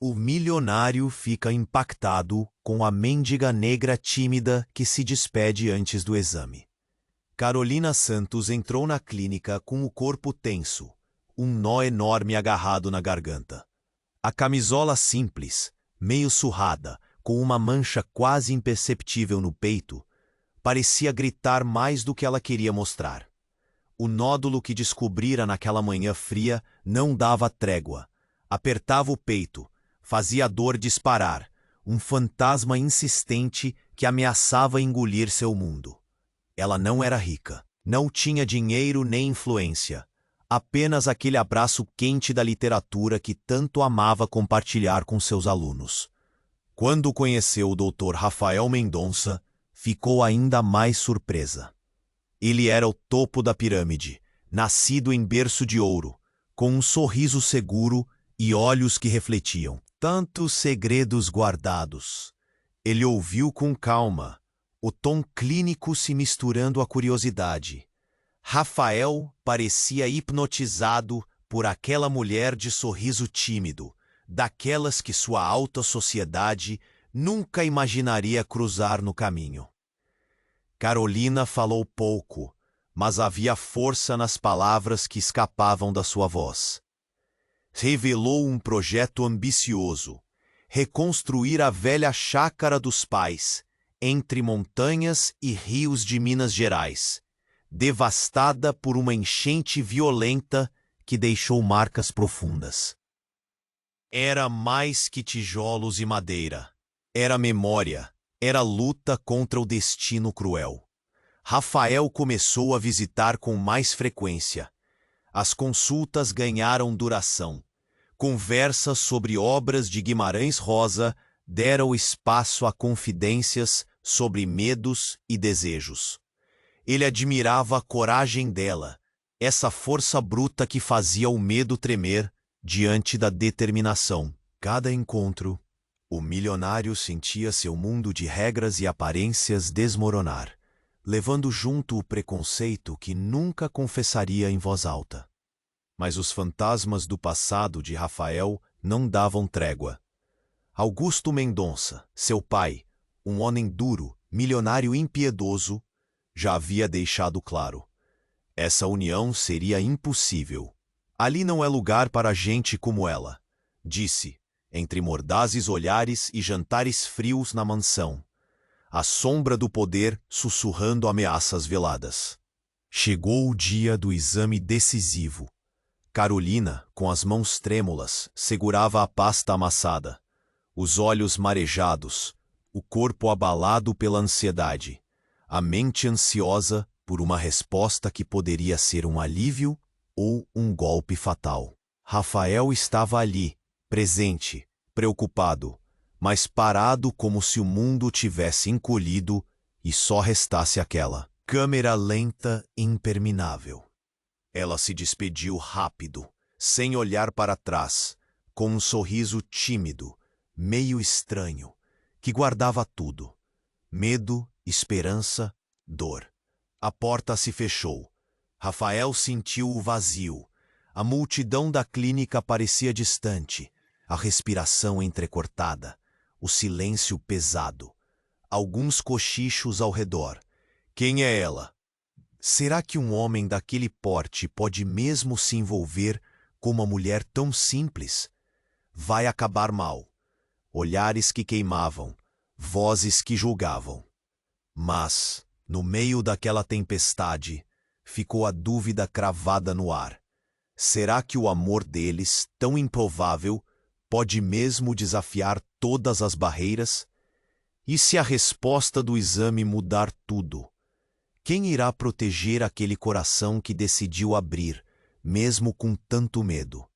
O milionário fica impactado com a mendiga negra tímida que se despede antes do exame. Carolina Santos entrou na clínica com o corpo tenso, um nó enorme agarrado na garganta. A camisola simples, meio surrada, com uma mancha quase imperceptível no peito, parecia gritar mais do que ela queria mostrar. O nódulo que descobrira naquela manhã fria não dava trégua. Apertava o peito, fazia a dor disparar, um fantasma insistente que ameaçava engolir seu mundo. Ela não era rica, não tinha dinheiro nem influência, apenas aquele abraço quente da literatura que tanto amava compartilhar com seus alunos. Quando conheceu o Dr. Rafael Mendonça, ficou ainda mais surpresa. Ele era o topo da pirâmide, nascido em berço de ouro, com um sorriso seguro e olhos que refletiam tantos segredos guardados. Ele ouviu com calma, o tom clínico se misturando à curiosidade. Rafael parecia hipnotizado por aquela mulher de sorriso tímido, daquelas que sua alta sociedade nunca imaginaria cruzar no caminho. Carolina falou pouco, mas havia força nas palavras que escapavam da sua voz. Revelou um projeto ambicioso: reconstruir a velha chácara dos pais, entre montanhas e rios de Minas Gerais, devastada por uma enchente violenta que deixou marcas profundas. Era mais que tijolos e madeira. Era memória, era luta contra o destino cruel. Rafael começou a visitar com mais frequência. As consultas ganharam duração. Conversas sobre obras de Guimarães Rosa deram espaço a confidências sobre medos e desejos. Ele admirava a coragem dela, essa força bruta que fazia o medo tremer diante da determinação. Cada encontro, o milionário sentia seu mundo de regras e aparências desmoronar, levando junto o preconceito que nunca confessaria em voz alta. Mas os fantasmas do passado de Rafael não davam trégua. Augusto Mendonça, seu pai, um homem duro, milionário impiedoso, já havia deixado claro: essa união seria impossível. Ali não é lugar para gente como ela, disse, entre mordazes olhares e jantares frios na mansão, a sombra do poder sussurrando ameaças veladas. Chegou o dia do exame decisivo. Carolina, com as mãos trêmulas, segurava a pasta amassada, os olhos marejados, o corpo abalado pela ansiedade, a mente ansiosa por uma resposta que poderia ser um alívio ou um golpe fatal. Rafael estava ali, presente, preocupado, mas parado como se o mundo tivesse encolhido e só restasse aquela câmera lenta e interminável. Ela se despediu rápido, sem olhar para trás, com um sorriso tímido, meio estranho, que guardava tudo: medo, esperança, dor. A porta se fechou. Rafael sentiu o vazio. A multidão da clínica parecia distante, a respiração entrecortada, o silêncio pesado. Alguns cochichos ao redor. Quem é ela? Será que um homem daquele porte pode mesmo se envolver com uma mulher tão simples? Vai acabar mal. Olhares que queimavam, vozes que julgavam. Mas, no meio daquela tempestade, ficou a dúvida cravada no ar. Será que o amor deles, tão improvável, pode mesmo desafiar todas as barreiras? E se a resposta do exame mudar tudo? Quem irá proteger aquele coração que decidiu abrir, mesmo com tanto medo?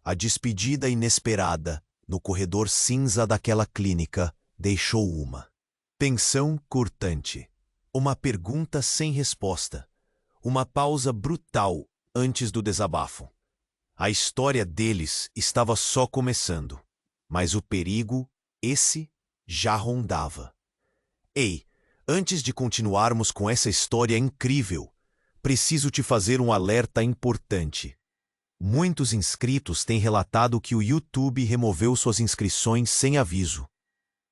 A despedida inesperada, no corredor cinza daquela clínica, deixou uma tensão cortante, uma pergunta sem resposta, uma pausa brutal antes do desabafo. A história deles estava só começando, mas o perigo, esse, já rondava. Ei, antes de continuarmos com essa história incrível, preciso te fazer um alerta importante. Muitos inscritos têm relatado que o YouTube removeu suas inscrições sem aviso.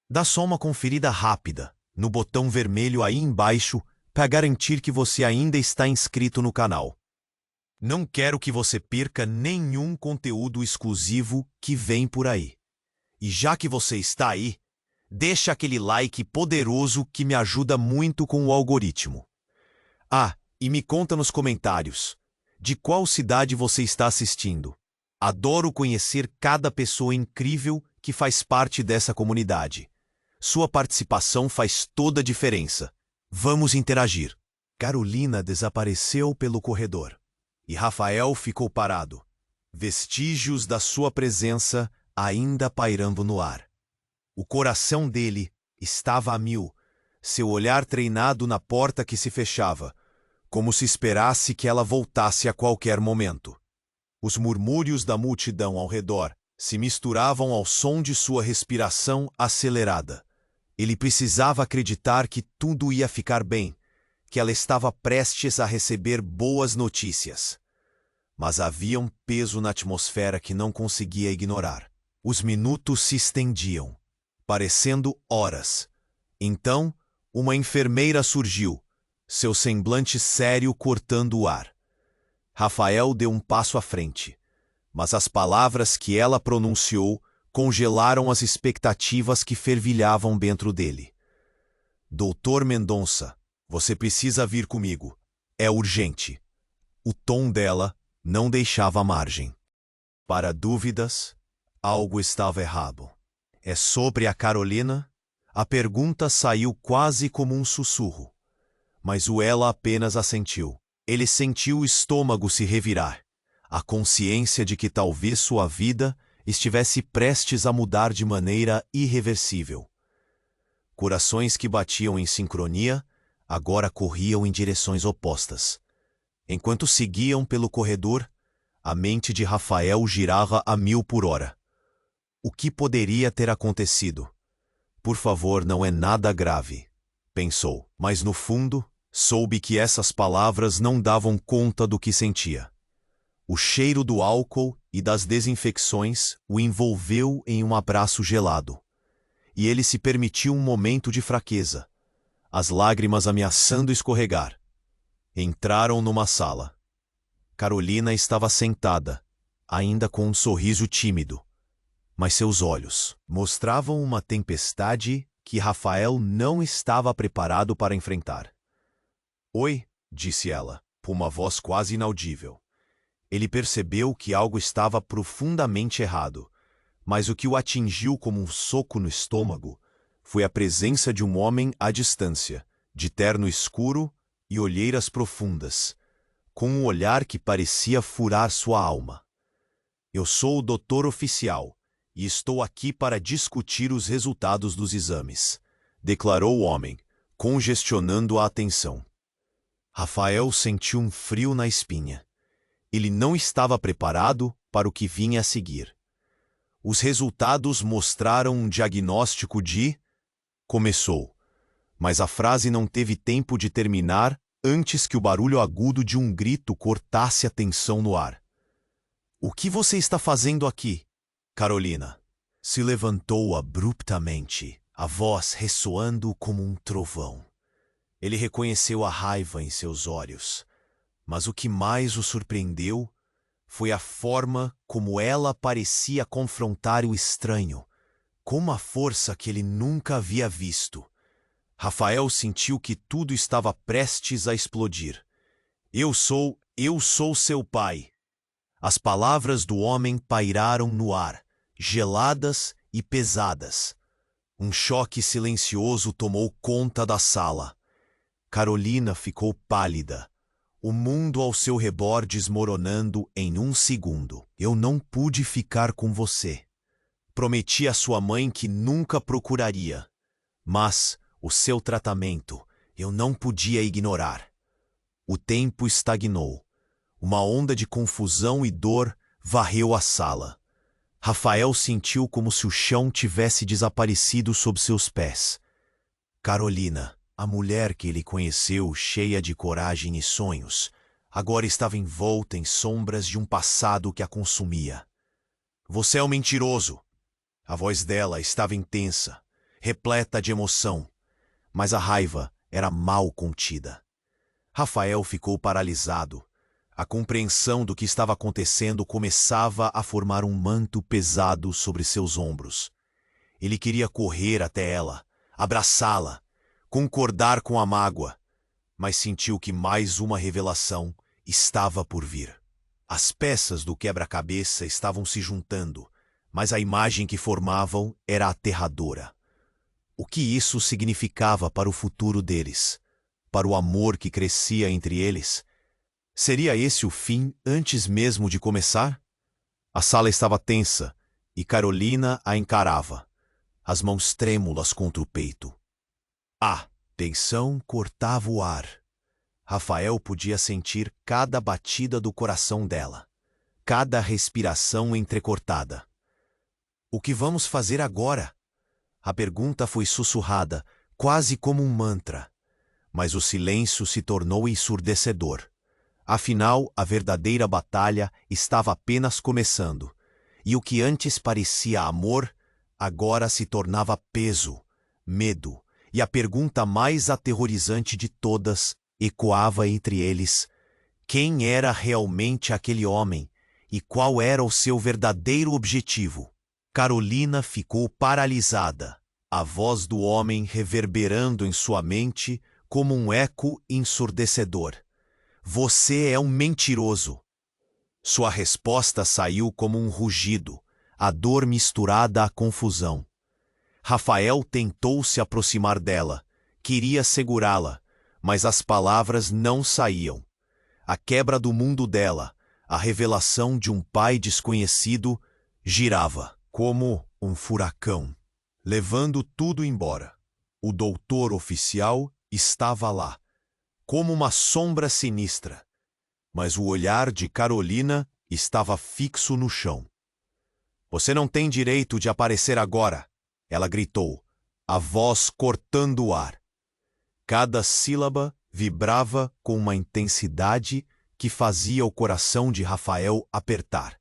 Dá só uma conferida rápida no botão vermelho aí embaixo para garantir que você ainda está inscrito no canal. Não quero que você perca nenhum conteúdo exclusivo que vem por aí. E já que você está aí, deixa aquele like poderoso que me ajuda muito com o algoritmo. Ah, e me conta nos comentários, de qual cidade você está assistindo? Adoro conhecer cada pessoa incrível que faz parte dessa comunidade. Sua participação faz toda a diferença. Vamos interagir. Carolina desapareceu pelo corredor e Rafael ficou parado, vestígios da sua presença ainda pairando no ar. O coração dele estava a mil, seu olhar treinado na porta que se fechava, como se esperasse que ela voltasse a qualquer momento. Os murmúrios da multidão ao redor se misturavam ao som de sua respiração acelerada. Ele precisava acreditar que tudo ia ficar bem, que ela estava prestes a receber boas notícias. Mas havia um peso na atmosfera que não conseguia ignorar. Os minutos se estendiam, parecendo horas. Então, uma enfermeira surgiu, seu semblante sério cortando o ar. Rafael deu um passo à frente, mas as palavras que ela pronunciou congelaram as expectativas que fervilhavam dentro dele. Doutor Mendonça, você precisa vir comigo. É urgente. O tom dela não deixava margem. Para dúvidas, algo estava errado. É sobre a Carolina? A pergunta saiu quase como um sussurro, mas o ela apenas assentiu. Ele sentiu o estômago se revirar, a consciência de que talvez sua vida estivesse prestes a mudar de maneira irreversível. Corações que batiam em sincronia agora corriam em direções opostas. Enquanto seguiam pelo corredor, a mente de Rafael girava a 1000 por hora. O que poderia ter acontecido? Por favor, não é nada grave, pensou, mas no fundo, soube que essas palavras não davam conta do que sentia. O cheiro do álcool e das desinfecções o envolveu em um abraço gelado. E ele se permitiu um momento de fraqueza, as lágrimas ameaçando escorregar. Entraram numa sala. Carolina estava sentada, ainda com um sorriso tímido, mas seus olhos mostravam uma tempestade que Rafael não estava preparado para enfrentar. Oi, disse ela, com uma voz quase inaudível. Ele percebeu que algo estava profundamente errado, mas o que o atingiu como um soco no estômago foi a presença de um homem à distância, de terno escuro e olheiras profundas, com um olhar que parecia furar sua alma. Eu sou o doutor oficial e estou aqui para discutir os resultados dos exames, declarou o homem, congestionando a atenção. Rafael sentiu um frio na espinha. Ele não estava preparado para o que vinha a seguir. Os resultados mostraram um diagnóstico de... Começou, mas a frase não teve tempo de terminar antes que o barulho agudo de um grito cortasse a tensão no ar. O que você está fazendo aqui, Carolina? Se levantou abruptamente, a voz ressoando como um trovão. Ele reconheceu a raiva em seus olhos, mas o que mais o surpreendeu foi a forma como ela parecia confrontar o estranho, com uma força que ele nunca havia visto. Rafael sentiu que tudo estava prestes a explodir. Eu sou seu pai. As palavras do homem pairaram no ar, geladas e pesadas. Um choque silencioso tomou conta da sala. Carolina ficou pálida, o mundo ao seu redor desmoronando em um segundo. Eu não pude ficar com você. Prometi à sua mãe que nunca procuraria, mas o seu tratamento eu não podia ignorar. O tempo estagnou. Uma onda de confusão e dor varreu a sala. Rafael sentiu como se o chão tivesse desaparecido sob seus pés. Carolina, a mulher que ele conheceu cheia de coragem e sonhos, agora estava envolta em sombras de um passado que a consumia. Você é um mentiroso! A voz dela estava intensa, repleta de emoção, mas a raiva era mal contida. Rafael ficou paralisado. A compreensão do que estava acontecendo começava a formar um manto pesado sobre seus ombros. Ele queria correr até ela, abraçá-la, concordar com a mágoa, mas sentiu que mais uma revelação estava por vir. As peças do quebra-cabeça estavam se juntando, mas a imagem que formavam era aterradora. O que isso significava para o futuro deles? Para o amor que crescia entre eles? Seria esse o fim antes mesmo de começar? A sala estava tensa e Carolina a encarava, as mãos trêmulas contra o peito. A tensão cortava o ar. Rafael podia sentir cada batida do coração dela, cada respiração entrecortada. O que vamos fazer agora? A pergunta foi sussurrada, quase como um mantra. Mas o silêncio se tornou ensurdecedor. Afinal, a verdadeira batalha estava apenas começando, e o que antes parecia amor, agora se tornava peso, medo, e a pergunta mais aterrorizante de todas ecoava entre eles: quem era realmente aquele homem e qual era o seu verdadeiro objetivo? Carolina ficou paralisada, a voz do homem reverberando em sua mente como um eco ensurdecedor. Você é um mentiroso. Sua resposta saiu como um rugido, a dor misturada à confusão. Rafael tentou se aproximar dela, queria segurá-la, mas as palavras não saíam. A quebra do mundo dela, a revelação de um pai desconhecido, girava como um furacão, levando tudo embora. O doutor oficial estava lá, como uma sombra sinistra, mas o olhar de Carolina estava fixo no chão. Você não tem direito de aparecer agora, ela gritou, a voz cortando o ar. Cada sílaba vibrava com uma intensidade que fazia o coração de Rafael apertar.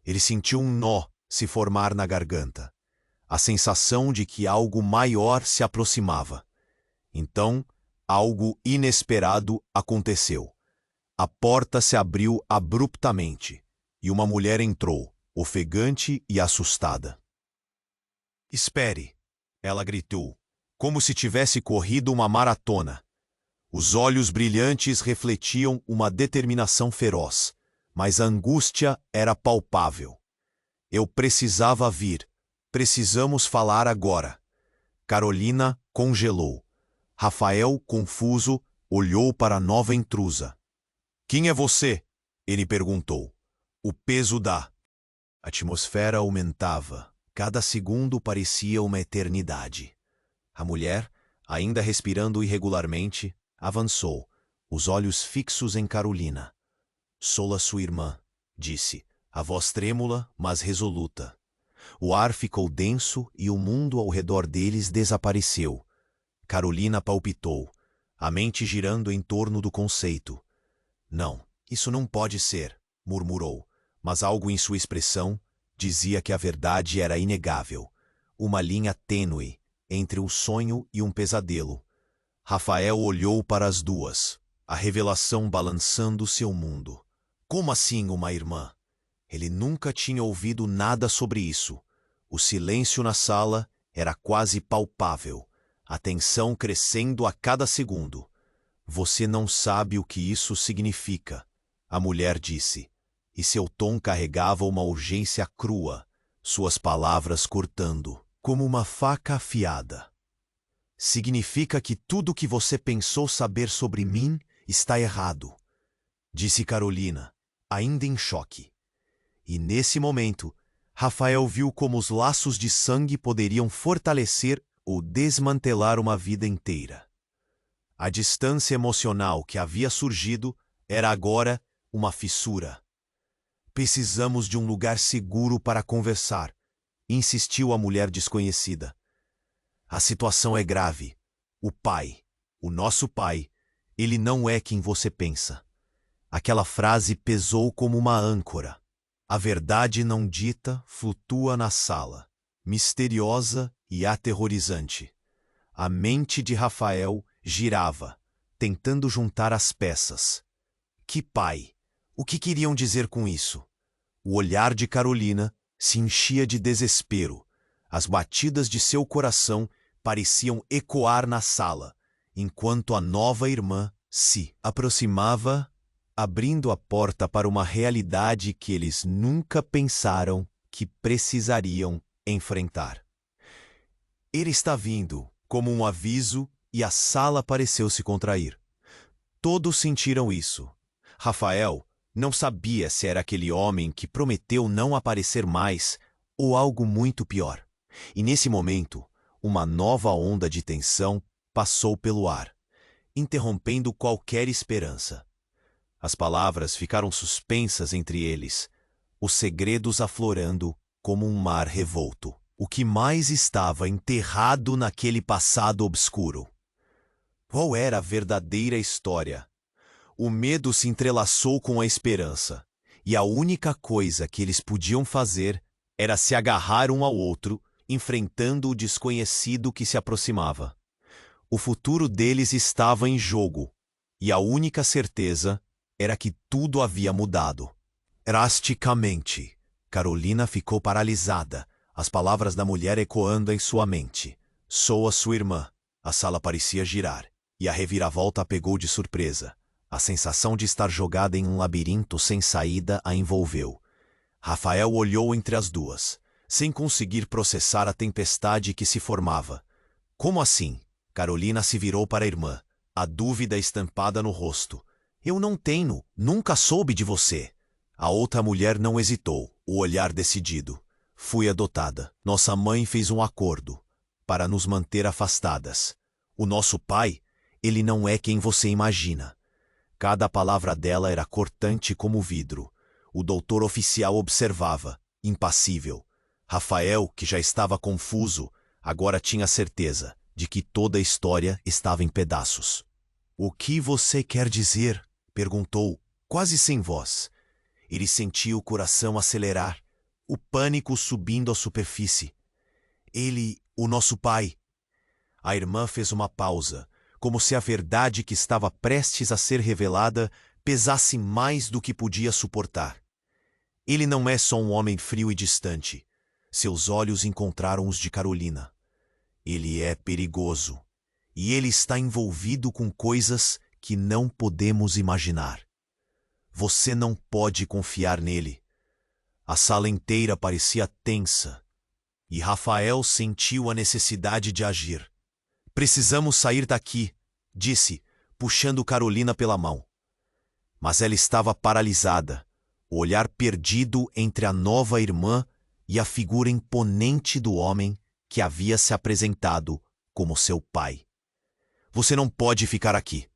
Ele sentiu um nó se formar na garganta, a sensação de que algo maior se aproximava. Então, algo inesperado aconteceu. A porta se abriu abruptamente e uma mulher entrou, ofegante e assustada. Espere, ela gritou, como se tivesse corrido uma maratona. Os olhos brilhantes refletiam uma determinação feroz, mas a angústia era palpável. Eu precisava vir. Precisamos falar agora. Carolina congelou. Rafael, confuso, olhou para a nova intrusa. Quem é você? Ele perguntou. O peso da atmosfera aumentava. Cada segundo parecia uma eternidade. A mulher, ainda respirando irregularmente, avançou, os olhos fixos em Carolina. Sou a sua irmã, disse, a voz trêmula, mas resoluta. O ar ficou denso e o mundo ao redor deles desapareceu. Carolina palpitou, a mente girando em torno do conceito. Não, isso não pode ser, murmurou, mas algo em sua expressão dizia que a verdade era inegável, uma linha tênue entre o sonho e um pesadelo. Rafael olhou para as duas, a revelação balançando seu mundo. Como assim uma irmã? Ele nunca tinha ouvido nada sobre isso. O silêncio na sala era quase palpável, a tensão crescendo a cada segundo. Você não sabe o que isso significa, a mulher disse, e seu tom carregava uma urgência crua, suas palavras cortando, como uma faca afiada. Significa que tudo o que você pensou saber sobre mim está errado, disse Carolina, ainda em choque. E nesse momento, Rafael viu como os laços de sangue poderiam fortalecer ou desmantelar uma vida inteira. A distância emocional que havia surgido era agora uma fissura. Precisamos de um lugar seguro para conversar, insistiu a mulher desconhecida. A situação é grave. O pai, o nosso pai, ele não é quem você pensa. Aquela frase pesou como uma âncora. A verdade não dita flutua na sala, misteriosa e aterrorizante. A mente de Rafael girava, tentando juntar as peças. Que pai! O que queriam dizer com isso? O olhar de Carolina se enchia de desespero. As batidas de seu coração pareciam ecoar na sala, enquanto a nova irmã se aproximava, abrindo a porta para uma realidade que eles nunca pensaram que precisariam enfrentar. Ele está vindo, como um aviso, e a sala pareceu se contrair. Todos sentiram isso. Rafael não sabia se era aquele homem que prometeu não aparecer mais ou algo muito pior. E nesse momento, uma nova onda de tensão passou pelo ar, interrompendo qualquer esperança. As palavras ficaram suspensas entre eles, os segredos aflorando como um mar revolto. O que mais estava enterrado naquele passado obscuro? Qual era a verdadeira história? O medo se entrelaçou com a esperança, e a única coisa que eles podiam fazer era se agarrar um ao outro, enfrentando o desconhecido que se aproximava. O futuro deles estava em jogo, e a única certeza era que tudo havia mudado. Drasticamente, Carolina ficou paralisada, as palavras da mulher ecoando em sua mente. Sou a sua irmã. A sala parecia girar, e a reviravolta a pegou de surpresa. A sensação de estar jogada em um labirinto sem saída a envolveu. Rafael olhou entre as duas, sem conseguir processar a tempestade que se formava. Como assim? Carolina se virou para a irmã, a dúvida estampada no rosto. Eu não tenho, nunca soube de você. A outra mulher não hesitou, o olhar decidido. Fui adotada. Nossa mãe fez um acordo para nos manter afastadas. O nosso pai, ele não é quem você imagina. Cada palavra dela era cortante como vidro. O doutor oficial observava, impassível. Rafael, que já estava confuso, agora tinha certeza de que toda a história estava em pedaços. O que você quer dizer? Perguntou, quase sem voz. Ele sentia o coração acelerar, o pânico subindo à superfície. Ele, o nosso pai. A irmã fez uma pausa, como se a verdade que estava prestes a ser revelada pesasse mais do que podia suportar. Ele não é só um homem frio e distante. Seus olhos encontraram os de Carolina. Ele é perigoso. E ele está envolvido com coisas que não podemos imaginar. Você não pode confiar nele. A sala inteira parecia tensa, e Rafael sentiu a necessidade de agir. Precisamos sair daqui, disse, puxando Carolina pela mão. Mas ela estava paralisada, o olhar perdido entre a nova irmã e a figura imponente do homem que havia se apresentado como seu pai. Você não pode ficar aqui.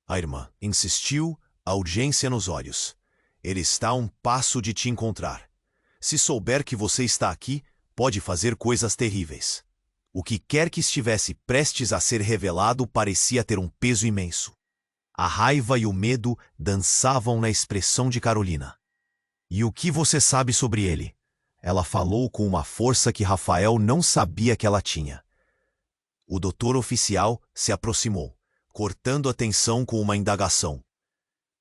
A irmã insistiu, a urgência nos olhos. Ele está a um passo de te encontrar. Se souber que você está aqui, pode fazer coisas terríveis. O que quer que estivesse prestes a ser revelado parecia ter um peso imenso. A raiva e o medo dançavam na expressão de Carolina. E o que você sabe sobre ele? Ela falou com uma força que Rafael não sabia que ela tinha. O doutor oficial se aproximou, cortando a tensão com uma indagação.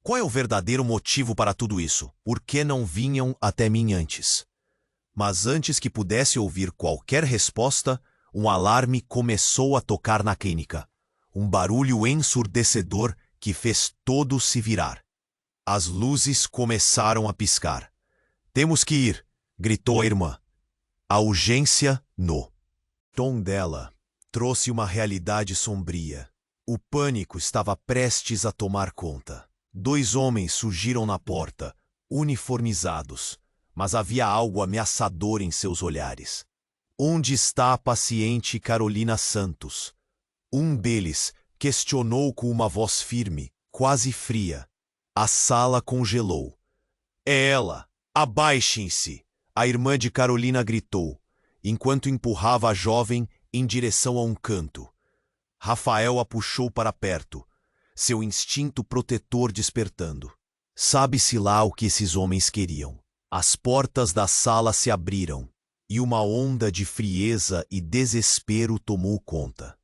Qual é o verdadeiro motivo para tudo isso? Por que não vinham até mim antes? Mas antes que pudesse ouvir qualquer resposta, um alarme começou a tocar na clínica. Um barulho ensurdecedor que fez todos se virar. As luzes começaram a piscar. Temos que ir, gritou a irmã. A urgência no tom dela trouxe uma realidade sombria. O pânico estava prestes a tomar conta. 2 homens surgiram na porta, uniformizados, mas havia algo ameaçador em seus olhares. Onde está a paciente Carolina Santos? Um deles questionou com uma voz firme, quase fria. A sala congelou. É ela! Abaixem-se! A irmã de Carolina gritou, enquanto empurrava a jovem em direção a um canto. Rafael a puxou para perto, seu instinto protetor despertando. Sabe-se lá o que esses homens queriam. As portas da sala se abriram, e uma onda de frieza e desespero tomou conta.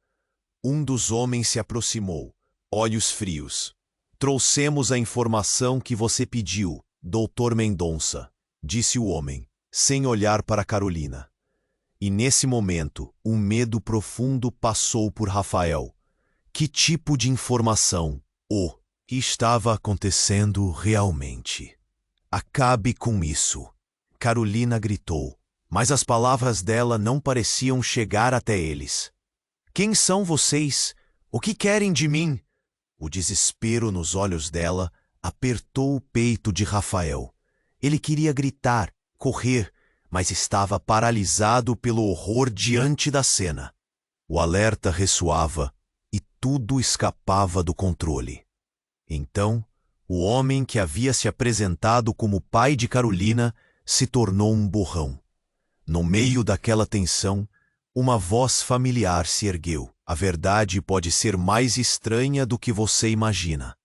Um dos homens se aproximou, olhos frios. Trouxemos a informação que você pediu, Dr. Mendonça, disse o homem, sem olhar para Carolina. E nesse momento, um medo profundo passou por Rafael. Que tipo de informação? O que estava acontecendo realmente? Acabe com isso, Carolina gritou, mas as palavras dela não pareciam chegar até eles. Quem são vocês? O que querem de mim? O desespero nos olhos dela apertou o peito de Rafael. Ele queria gritar, correr, mas estava paralisado pelo horror diante da cena. O alerta ressoava e tudo escapava do controle. Então, o homem que havia se apresentado como pai de Carolina se tornou um borrão. No meio daquela tensão, uma voz familiar se ergueu. A verdade pode ser mais estranha do que você imagina.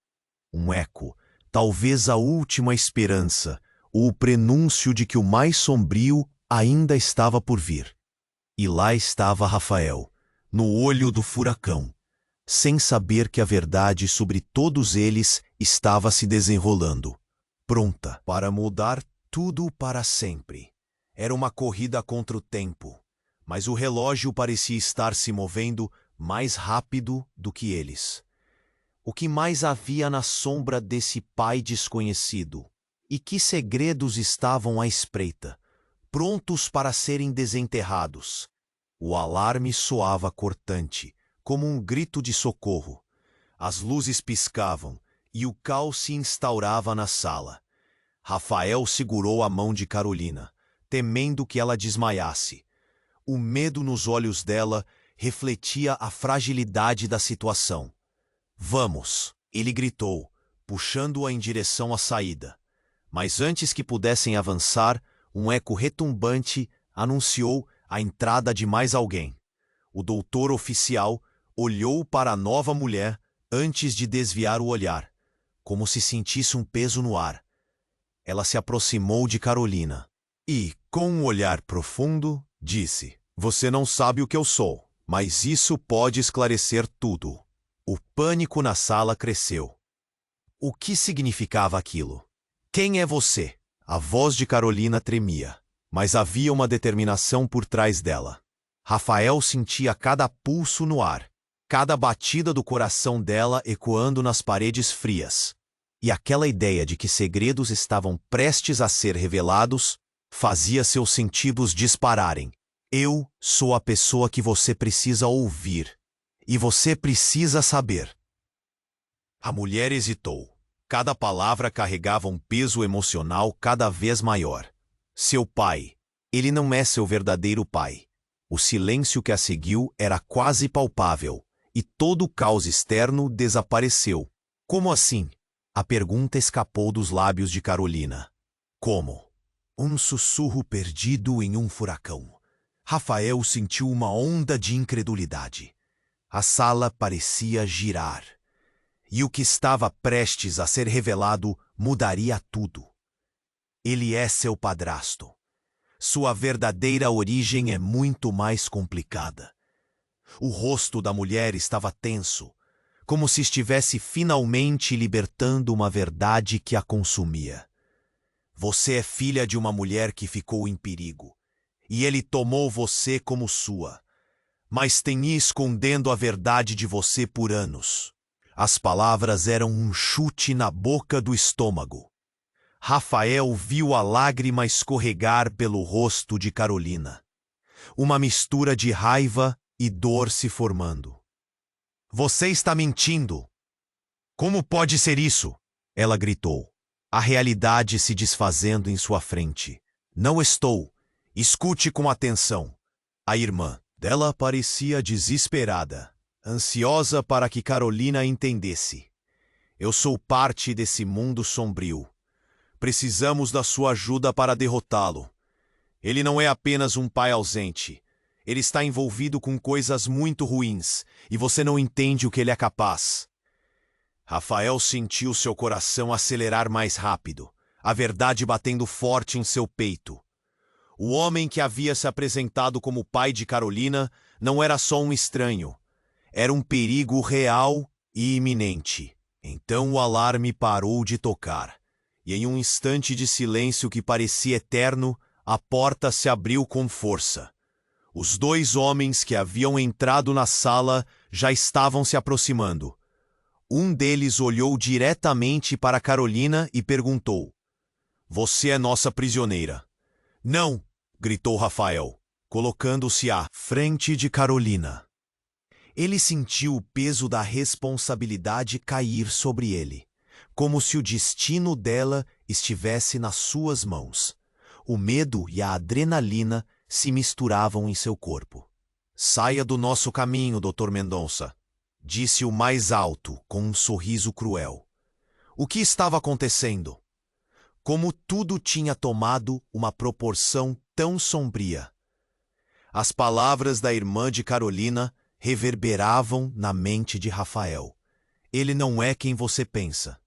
Um eco, talvez a última esperança, ou o prenúncio de que o mais sombrio ainda estava por vir. E lá estava Rafael, no olho do furacão, sem saber que a verdade sobre todos eles estava se desenrolando, pronta para mudar tudo para sempre. Era uma corrida contra o tempo, mas o relógio parecia estar se movendo mais rápido do que eles. O que mais havia na sombra desse pai desconhecido? E que segredos estavam à espreita, prontos para serem desenterrados? O alarme soava cortante, como um grito de socorro. As luzes piscavam e o caos se instaurava na sala. Rafael segurou a mão de Carolina, temendo que ela desmaiasse. O medo nos olhos dela refletia a fragilidade da situação. Vamos, ele gritou, puxando-a em direção à saída. Mas antes que pudessem avançar, um eco retumbante anunciou a entrada de mais alguém. O doutor oficial olhou para a nova mulher antes de desviar o olhar, como se sentisse um peso no ar. Ela se aproximou de Carolina e, com um olhar profundo, disse: Você não sabe o que eu sou, mas isso pode esclarecer tudo. O pânico na sala cresceu. O que significava aquilo? Quem é você? A voz de Carolina tremia, mas havia uma determinação por trás dela. Rafael sentia cada pulso no ar, cada batida do coração dela ecoando nas paredes frias. E aquela ideia de que segredos estavam prestes a ser revelados fazia seus sentidos dispararem. Eu sou a pessoa que você precisa ouvir. E você precisa saber. A mulher hesitou. Cada palavra carregava um peso emocional cada vez maior. Seu pai. Ele não é seu verdadeiro pai. O silêncio que a seguiu era quase palpável, e todo o caos externo desapareceu. Como assim? A pergunta escapou dos lábios de Carolina. Como? Um sussurro perdido em um furacão. Rafael sentiu uma onda de incredulidade. A sala parecia girar. E o que estava prestes a ser revelado mudaria tudo. Ele é seu padrasto. Sua verdadeira origem é muito mais complicada. O rosto da mulher estava tenso, como se estivesse finalmente libertando uma verdade que a consumia. Você é filha de uma mulher que ficou em perigo, e ele tomou você como sua, mas tem escondendo a verdade de você por anos. As palavras eram um chute na boca do estômago. Rafael viu a lágrima escorregar pelo rosto de Carolina. Uma mistura de raiva e dor se formando. Você está mentindo! Como pode ser isso? Ela gritou, a realidade se desfazendo em sua frente. Não estou. Escute com atenção. A irmã dela parecia desesperada, ansiosa para que Carolina entendesse. Eu sou parte desse mundo sombrio. Precisamos da sua ajuda para derrotá-lo. Ele não é apenas um pai ausente. Ele está envolvido com coisas muito ruins, e você não entende o que ele é capaz. Rafael sentiu seu coração acelerar mais rápido, a verdade batendo forte em seu peito. O homem que havia se apresentado como pai de Carolina não era só um estranho. Era um perigo real e iminente. Então o alarme parou de tocar, e em um instante de silêncio que parecia eterno, a porta se abriu com força. Os dois homens que haviam entrado na sala já estavam se aproximando. Um deles olhou diretamente para Carolina e perguntou: "Você é nossa prisioneira?" "Não!" gritou Rafael, colocando-se à frente de Carolina. Ele sentiu o peso da responsabilidade cair sobre ele, como se o destino dela estivesse nas suas mãos. O medo e a adrenalina se misturavam em seu corpo. "Saia do nosso caminho, Dr. Mendonça", disse o mais alto, com um sorriso cruel. O que estava acontecendo? Como tudo tinha tomado uma proporção tão sombria. As palavras da irmã de Carolina reverberavam na mente de Rafael. Ele não é quem você pensa.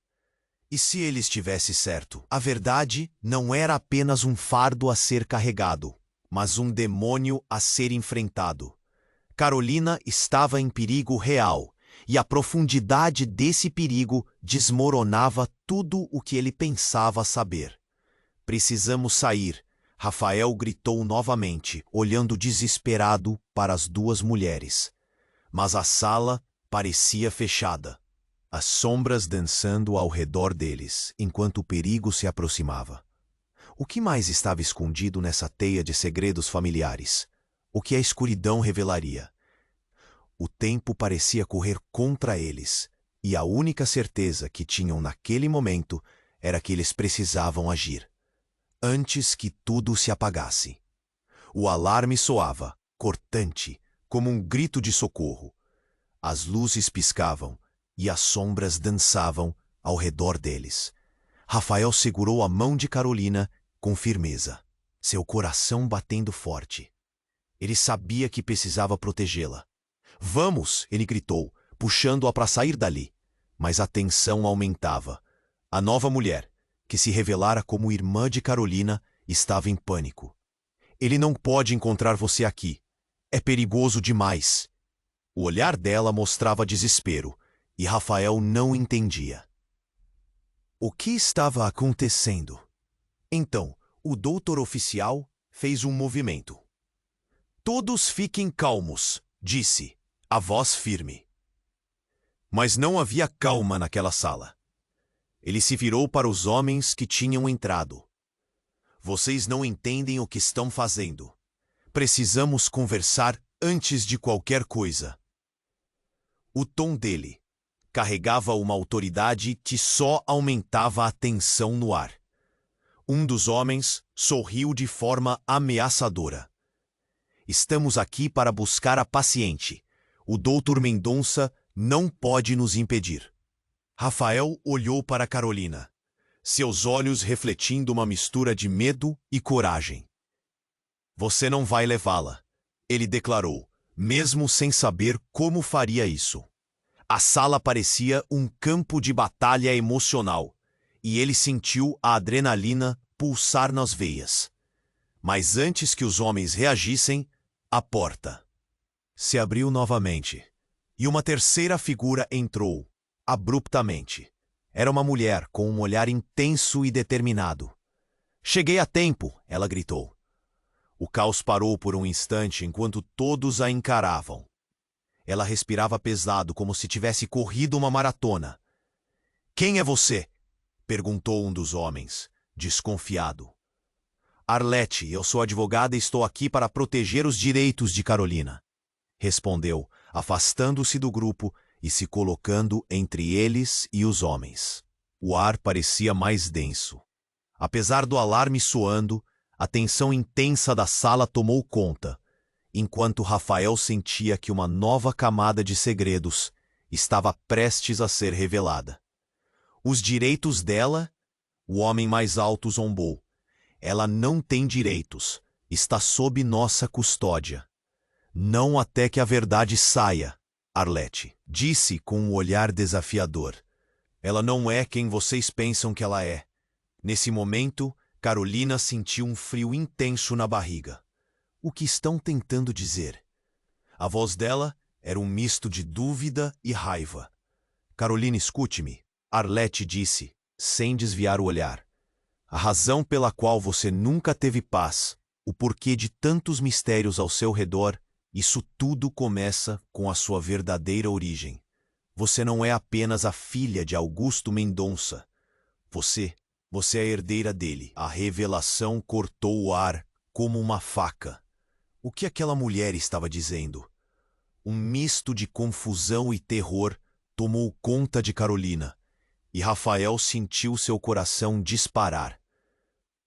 E se ele estivesse certo? A verdade não era apenas um fardo a ser carregado, mas um demônio a ser enfrentado. Carolina estava em perigo real, e a profundidade desse perigo desmoronava tudo o que ele pensava saber. "Precisamos sair", Rafael gritou novamente, olhando desesperado para as duas mulheres. Mas a sala parecia fechada, as sombras dançando ao redor deles, enquanto o perigo se aproximava. O que mais estava escondido nessa teia de segredos familiares? O que a escuridão revelaria? O tempo parecia correr contra eles, e a única certeza que tinham naquele momento era que eles precisavam agir, antes que tudo se apagasse. O alarme soava, cortante, como um grito de socorro. As luzes piscavam e as sombras dançavam ao redor deles. Rafael segurou a mão de Carolina com firmeza, seu coração batendo forte. Ele sabia que precisava protegê-la. "Vamos!" ele gritou, puxando-a para sair dali. Mas a tensão aumentava. A nova mulher, que se revelara como irmã de Carolina, estava em pânico. "Ele não pode encontrar você aqui. É perigoso demais." O olhar dela mostrava desespero, e Rafael não entendia. O que estava acontecendo? Então, o doutor oficial fez um movimento. "Todos fiquem calmos", disse, a voz firme. Mas não havia calma naquela sala. Ele se virou para os homens que tinham entrado. "Vocês não entendem o que estão fazendo. Precisamos conversar antes de qualquer coisa." O tom dele carregava uma autoridade que só aumentava a tensão no ar. Um dos homens sorriu de forma ameaçadora. "Estamos aqui para buscar a paciente. O Dr. Mendonça não pode nos impedir." Rafael olhou para Carolina, seus olhos refletindo uma mistura de medo e coragem. "Você não vai levá-la", ele declarou, mesmo sem saber como faria isso. A sala parecia um campo de batalha emocional, e ele sentiu a adrenalina pulsar nas veias. Mas antes que os homens reagissem, a porta se abriu novamente, e uma terceira figura entrou, abruptamente. Era uma mulher com um olhar intenso e determinado. "Cheguei a tempo", ela gritou. O caos parou por um instante enquanto todos a encaravam. Ela respirava pesado, como se tivesse corrido uma maratona. "Quem é você?" perguntou um dos homens, desconfiado. "Arlete, eu sou advogada e estou aqui para proteger os direitos de Carolina", respondeu, afastando-se do grupo e se colocando entre eles e os homens. O ar parecia mais denso. Apesar do alarme soando, a tensão intensa da sala tomou conta, enquanto Rafael sentia que uma nova camada de segredos estava prestes a ser revelada. "Os direitos dela?" O homem mais alto zombou. "Ela não tem direitos. Está sob nossa custódia." "Não até que a verdade saia", Arlete disse com um olhar desafiador. Ela não é quem vocês pensam que ela é. Nesse momento, Carolina sentiu um frio intenso na barriga. O que estão tentando dizer? A voz dela era um misto de dúvida e raiva. Carolina, escute-me, Arlete disse, sem desviar o olhar. A razão pela qual você nunca teve paz, o porquê de tantos mistérios ao seu redor, isso tudo começa com a sua verdadeira origem. Você não é apenas a filha de Augusto Mendonça. Você é a herdeira dele. A revelação cortou o ar como uma faca. O que aquela mulher estava dizendo? Um misto de confusão e terror tomou conta de Carolina, e Rafael sentiu seu coração disparar.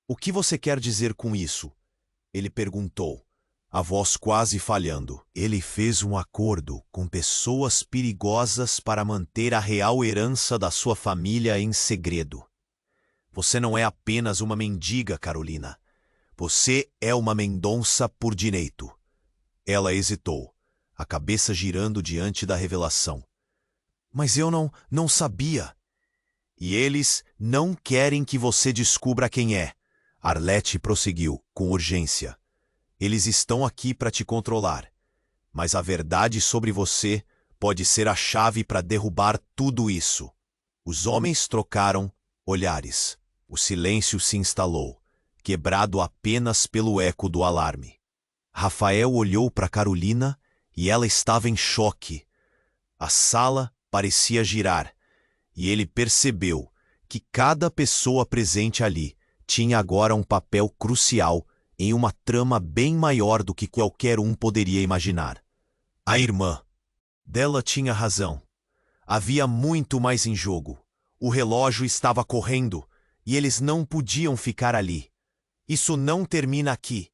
O que você quer dizer com isso? Ele perguntou, a voz quase falhando. Ele fez um acordo com pessoas perigosas para manter a real herança da sua família em segredo. Você não é apenas uma mendiga, Carolina. Você é uma Mendonça por direito. Ela hesitou, a cabeça girando diante da revelação. Mas eu não sabia. E eles não querem que você descubra quem é. Arlete prosseguiu, com urgência. Eles estão aqui para te controlar. Mas a verdade sobre você pode ser a chave para derrubar tudo isso. Os homens trocaram olhares. O silêncio se instalou, quebrado apenas pelo eco do alarme. Rafael olhou para Carolina e ela estava em choque. A sala parecia girar, e ele percebeu que cada pessoa presente ali tinha agora um papel crucial em uma trama bem maior do que qualquer um poderia imaginar. A irmã dela tinha razão. Havia muito mais em jogo. O relógio estava correndo, e eles não podiam ficar ali. Isso não termina aqui.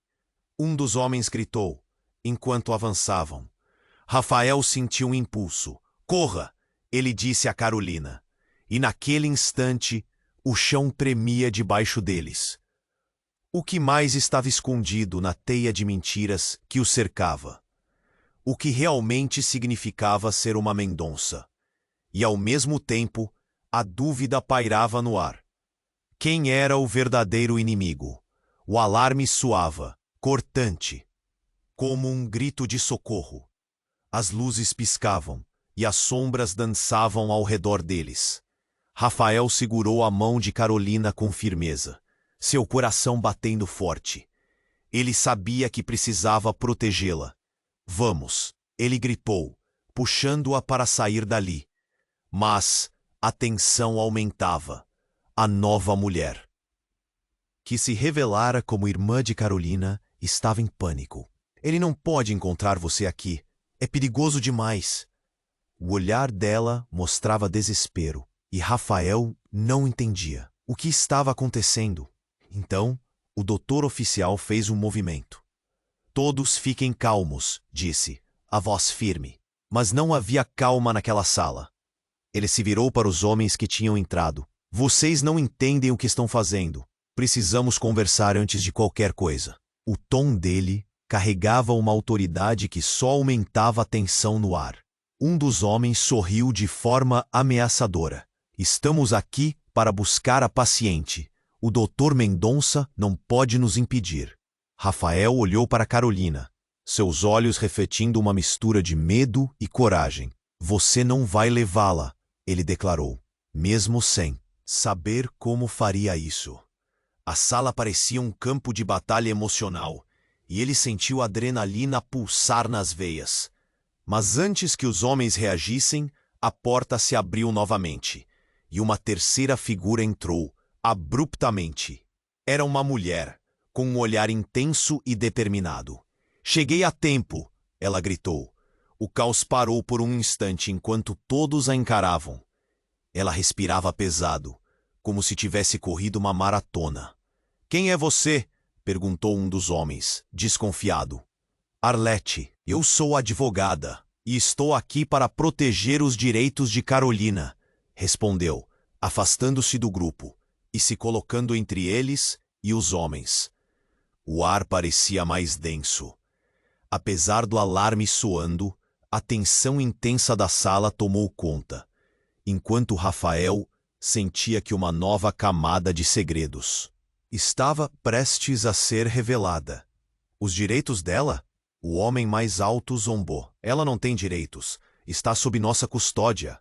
Um dos homens gritou, enquanto avançavam. Rafael sentiu um impulso. Corra! Ele disse a Carolina. E naquele instante, o chão tremia debaixo deles. O que mais estava escondido na teia de mentiras que o cercava? O que realmente significava ser uma Mendonça? E ao mesmo tempo, a dúvida pairava no ar. Quem era o verdadeiro inimigo? O alarme soava, cortante, como um grito de socorro. As luzes piscavam e as sombras dançavam ao redor deles. Rafael segurou a mão de Carolina com firmeza, seu coração batendo forte. Ele sabia que precisava protegê-la. Vamos, ele gritou, puxando-a para sair dali. Mas a tensão aumentava. A nova mulher, que se revelara como irmã de Carolina, estava em pânico. Ele não pode encontrar você aqui. É perigoso demais. O olhar dela mostrava desespero, e Rafael não entendia o que estava acontecendo. Então, o doutor oficial fez um movimento. Todos fiquem calmos, disse, a voz firme. Mas não havia calma naquela sala. Ele se virou para os homens que tinham entrado. Vocês não entendem o que estão fazendo. Precisamos conversar antes de qualquer coisa. O tom dele carregava uma autoridade que só aumentava a tensão no ar. Um dos homens sorriu de forma ameaçadora. Estamos aqui para buscar a paciente. O Dr. Mendonça não pode nos impedir. Rafael olhou para Carolina, seus olhos refletindo uma mistura de medo e coragem. Você não vai levá-la, ele declarou, mesmo sem saber como faria isso. A sala parecia um campo de batalha emocional, e ele sentiu a adrenalina pulsar nas veias. Mas antes que os homens reagissem, a porta se abriu novamente, e uma terceira figura entrou, abruptamente. Era uma mulher, com um olhar intenso e determinado. Cheguei a tempo, ela gritou. O caos parou por um instante enquanto todos a encaravam. Ela respirava pesado, como se tivesse corrido uma maratona. Quem é você? Perguntou um dos homens, desconfiado. Arlete, eu sou advogada e estou aqui para proteger os direitos de Carolina, respondeu, afastando-se do grupo e se colocando entre eles e os homens. O ar parecia mais denso. Apesar do alarme soando, a tensão intensa da sala tomou conta, enquanto Rafael sentia que uma nova camada de segredos estava prestes a ser revelada. Os direitos dela? O homem mais alto zombou. Ela não tem direitos. Está sob nossa custódia.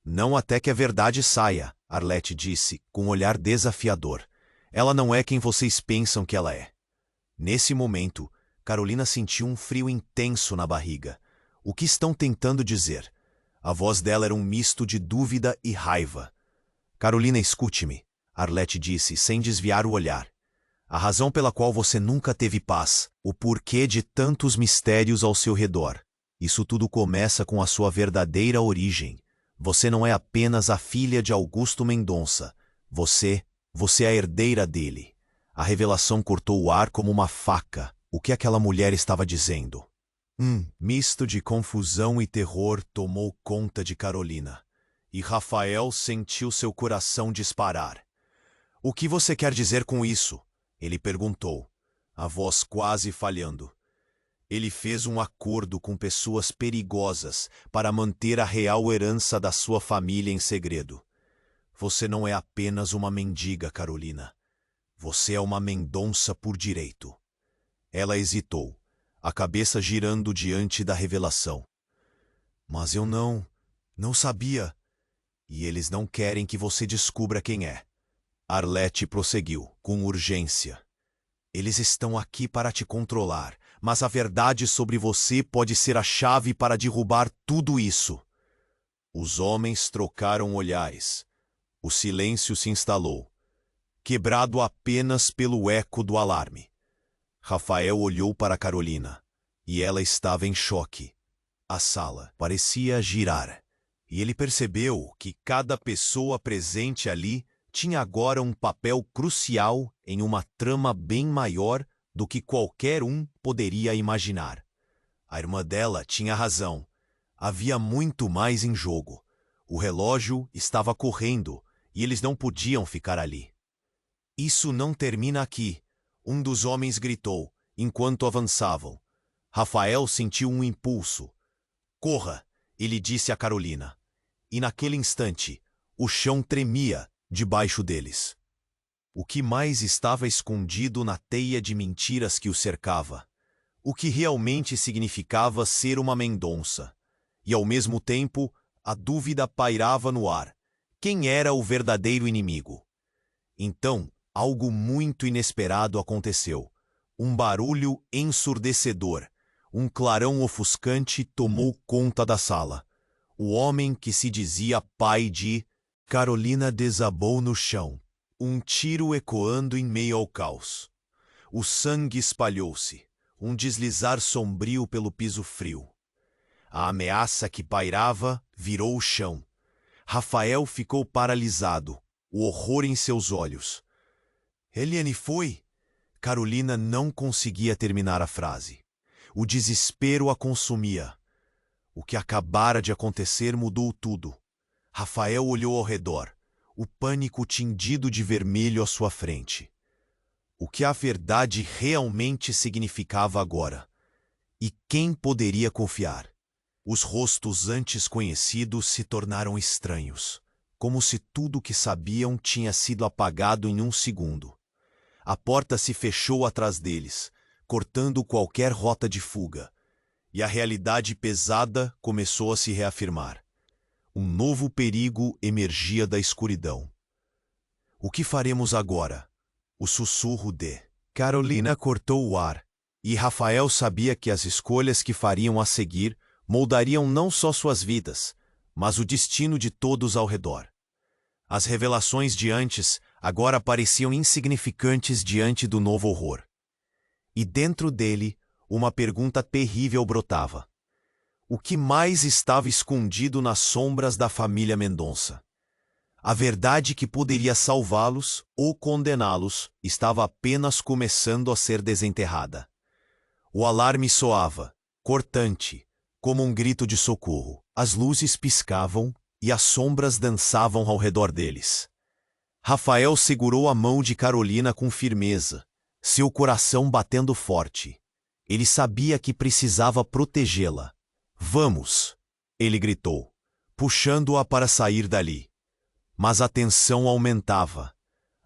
Não até que a verdade saia, Arlete disse, com um olhar desafiador. Ela não é quem vocês pensam que ela é. Nesse momento, Carolina sentiu um frio intenso na barriga. O que estão tentando dizer? A voz dela era um misto de dúvida e raiva. Carolina, escute-me, Arlete disse, sem desviar o olhar. A razão pela qual você nunca teve paz, o porquê de tantos mistérios ao seu redor. Isso tudo começa com a sua verdadeira origem. Você não é apenas a filha de Augusto Mendonça. Você é a herdeira dele. A revelação cortou o ar como uma faca. O que aquela mulher estava dizendo? Misto de confusão e terror tomou conta de Carolina. E Rafael sentiu seu coração disparar. O que você quer dizer com isso? Ele perguntou, a voz quase falhando. Ele fez um acordo com pessoas perigosas para manter a real herança da sua família em segredo. Você não é apenas uma mendiga, Carolina. Você é uma Mendonça por direito. Ela hesitou, a cabeça girando diante da revelação. Mas eu não sabia. E eles não querem que você descubra quem é. Arlete prosseguiu, com urgência. Eles estão aqui para te controlar, mas a verdade sobre você pode ser a chave para derrubar tudo isso. Os homens trocaram olhares. O silêncio se instalou, quebrado apenas pelo eco do alarme. Rafael olhou para Carolina, e ela estava em choque. A sala parecia girar, e ele percebeu que cada pessoa presente ali tinha agora um papel crucial em uma trama bem maior do que qualquer um poderia imaginar. A irmã dela tinha razão. Havia muito mais em jogo. O relógio estava correndo e eles não podiam ficar ali. Isso não termina aqui, um dos homens gritou, enquanto avançavam. Rafael sentiu um impulso. Corra, ele disse a Carolina. E naquele instante, o chão tremia debaixo deles. O que mais estava escondido na teia de mentiras que o cercava? O que realmente significava ser uma Mendonça? E ao mesmo tempo, a dúvida pairava no ar. Quem era o verdadeiro inimigo? Então, algo muito inesperado aconteceu. Um barulho ensurdecedor, um clarão ofuscante tomou conta da sala. O homem que se dizia pai de Carolina desabou no chão, um tiro ecoando em meio ao caos. O sangue espalhou-se, um deslizar sombrio pelo piso frio. A ameaça que pairava virou o chão. Rafael ficou paralisado, o horror em seus olhos. Eliane foi? Carolina não conseguia terminar a frase. O desespero a consumia. O que acabara de acontecer mudou tudo. Rafael olhou ao redor, o pânico tingido de vermelho à sua frente. O que a verdade realmente significava agora? E quem poderia confiar? Os rostos antes conhecidos se tornaram estranhos, como se tudo o que sabiam tinha sido apagado em um segundo. A porta se fechou atrás deles, cortando qualquer rota de fuga, e a realidade pesada começou a se reafirmar. Um novo perigo emergia da escuridão. O que faremos agora? O sussurro de Carolina cortou o ar, e Rafael sabia que as escolhas que fariam a seguir moldariam não só suas vidas, mas o destino de todos ao redor. As revelações de antes agora pareciam insignificantes diante do novo horror. E dentro dele, uma pergunta terrível brotava. O que mais estava escondido nas sombras da família Mendonça? A verdade que poderia salvá-los ou condená-los estava apenas começando a ser desenterrada. O alarme soava, cortante, como um grito de socorro. As luzes piscavam e as sombras dançavam ao redor deles. Rafael segurou a mão de Carolina com firmeza, seu coração batendo forte. Ele sabia que precisava protegê-la. Vamos! Ele gritou, puxando-a para sair dali. Mas a tensão aumentava.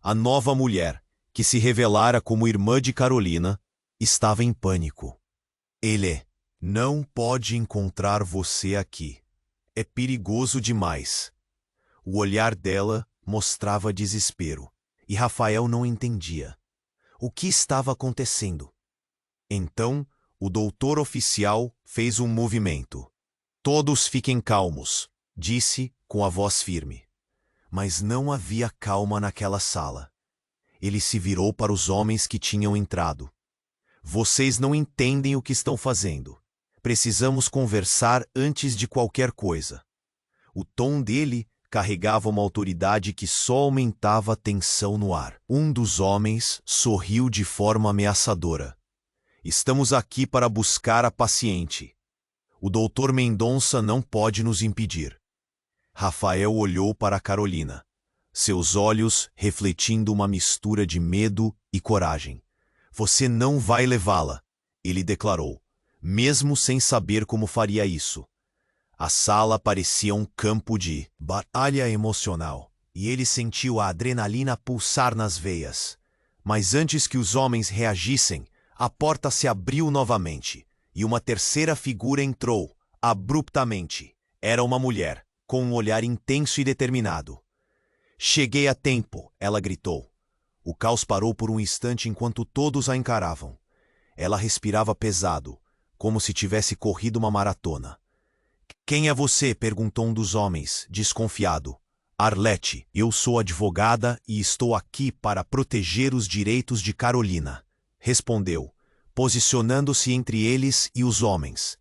A nova mulher, que se revelara como irmã de Carolina, estava em pânico. Ele não pode encontrar você aqui. É perigoso demais. O olhar dela mostrava desespero, e Rafael não entendia. O que estava acontecendo? Então, o doutor oficial fez um movimento. Todos fiquem calmos, disse com a voz firme. Mas não havia calma naquela sala. Ele se virou para os homens que tinham entrado. Vocês não entendem o que estão fazendo. Precisamos conversar antes de qualquer coisa. O tom dele carregava uma autoridade que só aumentava a tensão no ar. Um dos homens sorriu de forma ameaçadora. Estamos aqui para buscar a paciente. O doutor Mendonça não pode nos impedir. Rafael olhou para Carolina, seus olhos refletindo uma mistura de medo e coragem. Você não vai levá-la, ele declarou, mesmo sem saber como faria isso. A sala parecia um campo de batalha emocional, e ele sentiu a adrenalina pulsar nas veias. Mas antes que os homens reagissem, a porta se abriu novamente, e uma terceira figura entrou, abruptamente. Era uma mulher, com um olhar intenso e determinado. Cheguei a tempo, ela gritou. O caos parou por um instante enquanto todos a encaravam. Ela respirava pesado, como se tivesse corrido uma maratona. Quem é você? Perguntou um dos homens, desconfiado. Arlete, eu sou advogada e estou aqui para proteger os direitos de Carolina, respondeu, posicionando-se entre eles e os homens.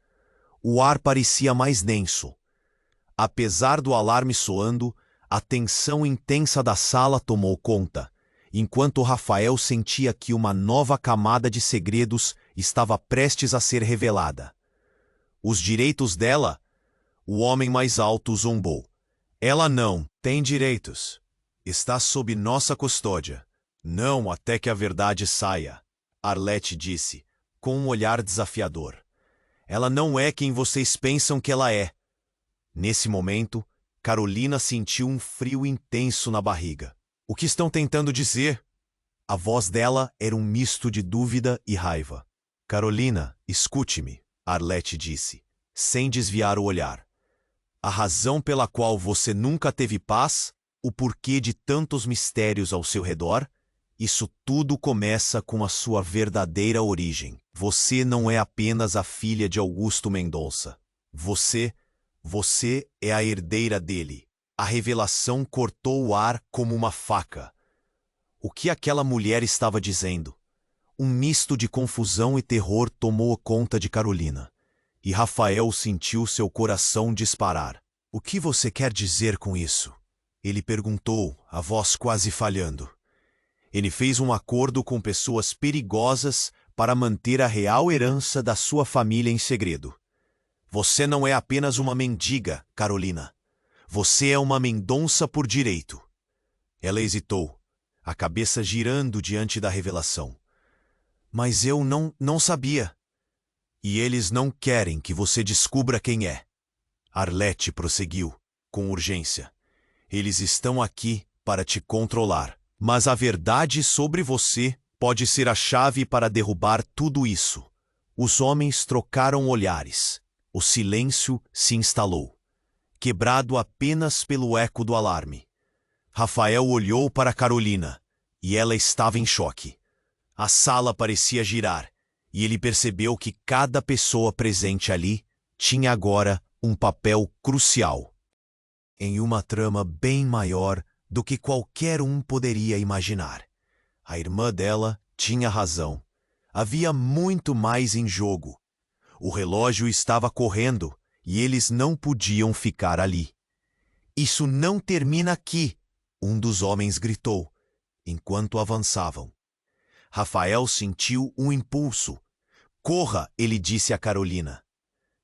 O ar parecia mais denso. Apesar do alarme soando, a tensão intensa da sala tomou conta, enquanto Rafael sentia que uma nova camada de segredos estava prestes a ser revelada. Os direitos dela? O homem mais alto zombou. Ela não tem direitos. Está sob nossa custódia. Não até que a verdade saia, Arlete disse, com um olhar desafiador. Ela não é quem vocês pensam que ela é. Nesse momento, Carolina sentiu um frio intenso na barriga. O que estão tentando dizer? A voz dela era um misto de dúvida e raiva. Carolina, escute-me, Arlete disse, sem desviar o olhar. A razão pela qual você nunca teve paz, o porquê de tantos mistérios ao seu redor, isso tudo começa com a sua verdadeira origem. Você não é apenas a filha de Augusto Mendonça. Você é a herdeira dele. A revelação cortou o ar como uma faca. O que aquela mulher estava dizendo? Um misto de confusão e terror tomou conta de Carolina. E Rafael sentiu seu coração disparar. O que você quer dizer com isso? Ele perguntou, a voz quase falhando. Ele fez um acordo com pessoas perigosas para manter a real herança da sua família em segredo. Você não é apenas uma mendiga, Carolina. Você é uma Mendonça por direito. Ela hesitou, a cabeça girando diante da revelação. Mas eu não sabia. E eles não querem que você descubra quem é. Arlete prosseguiu, com urgência. Eles estão aqui para te controlar. Mas a verdade sobre você pode ser a chave para derrubar tudo isso. Os homens trocaram olhares. O silêncio se instalou, quebrado apenas pelo eco do alarme. Rafael olhou para Carolina, e ela estava em choque. A sala parecia girar, e ele percebeu que cada pessoa presente ali tinha agora um papel crucial, em uma trama bem maior do que qualquer um poderia imaginar. A irmã dela tinha razão. Havia muito mais em jogo. O relógio estava correndo e eles não podiam ficar ali. Isso não termina aqui, um dos homens gritou, enquanto avançavam. Rafael sentiu um impulso. Corra, ele disse a Carolina.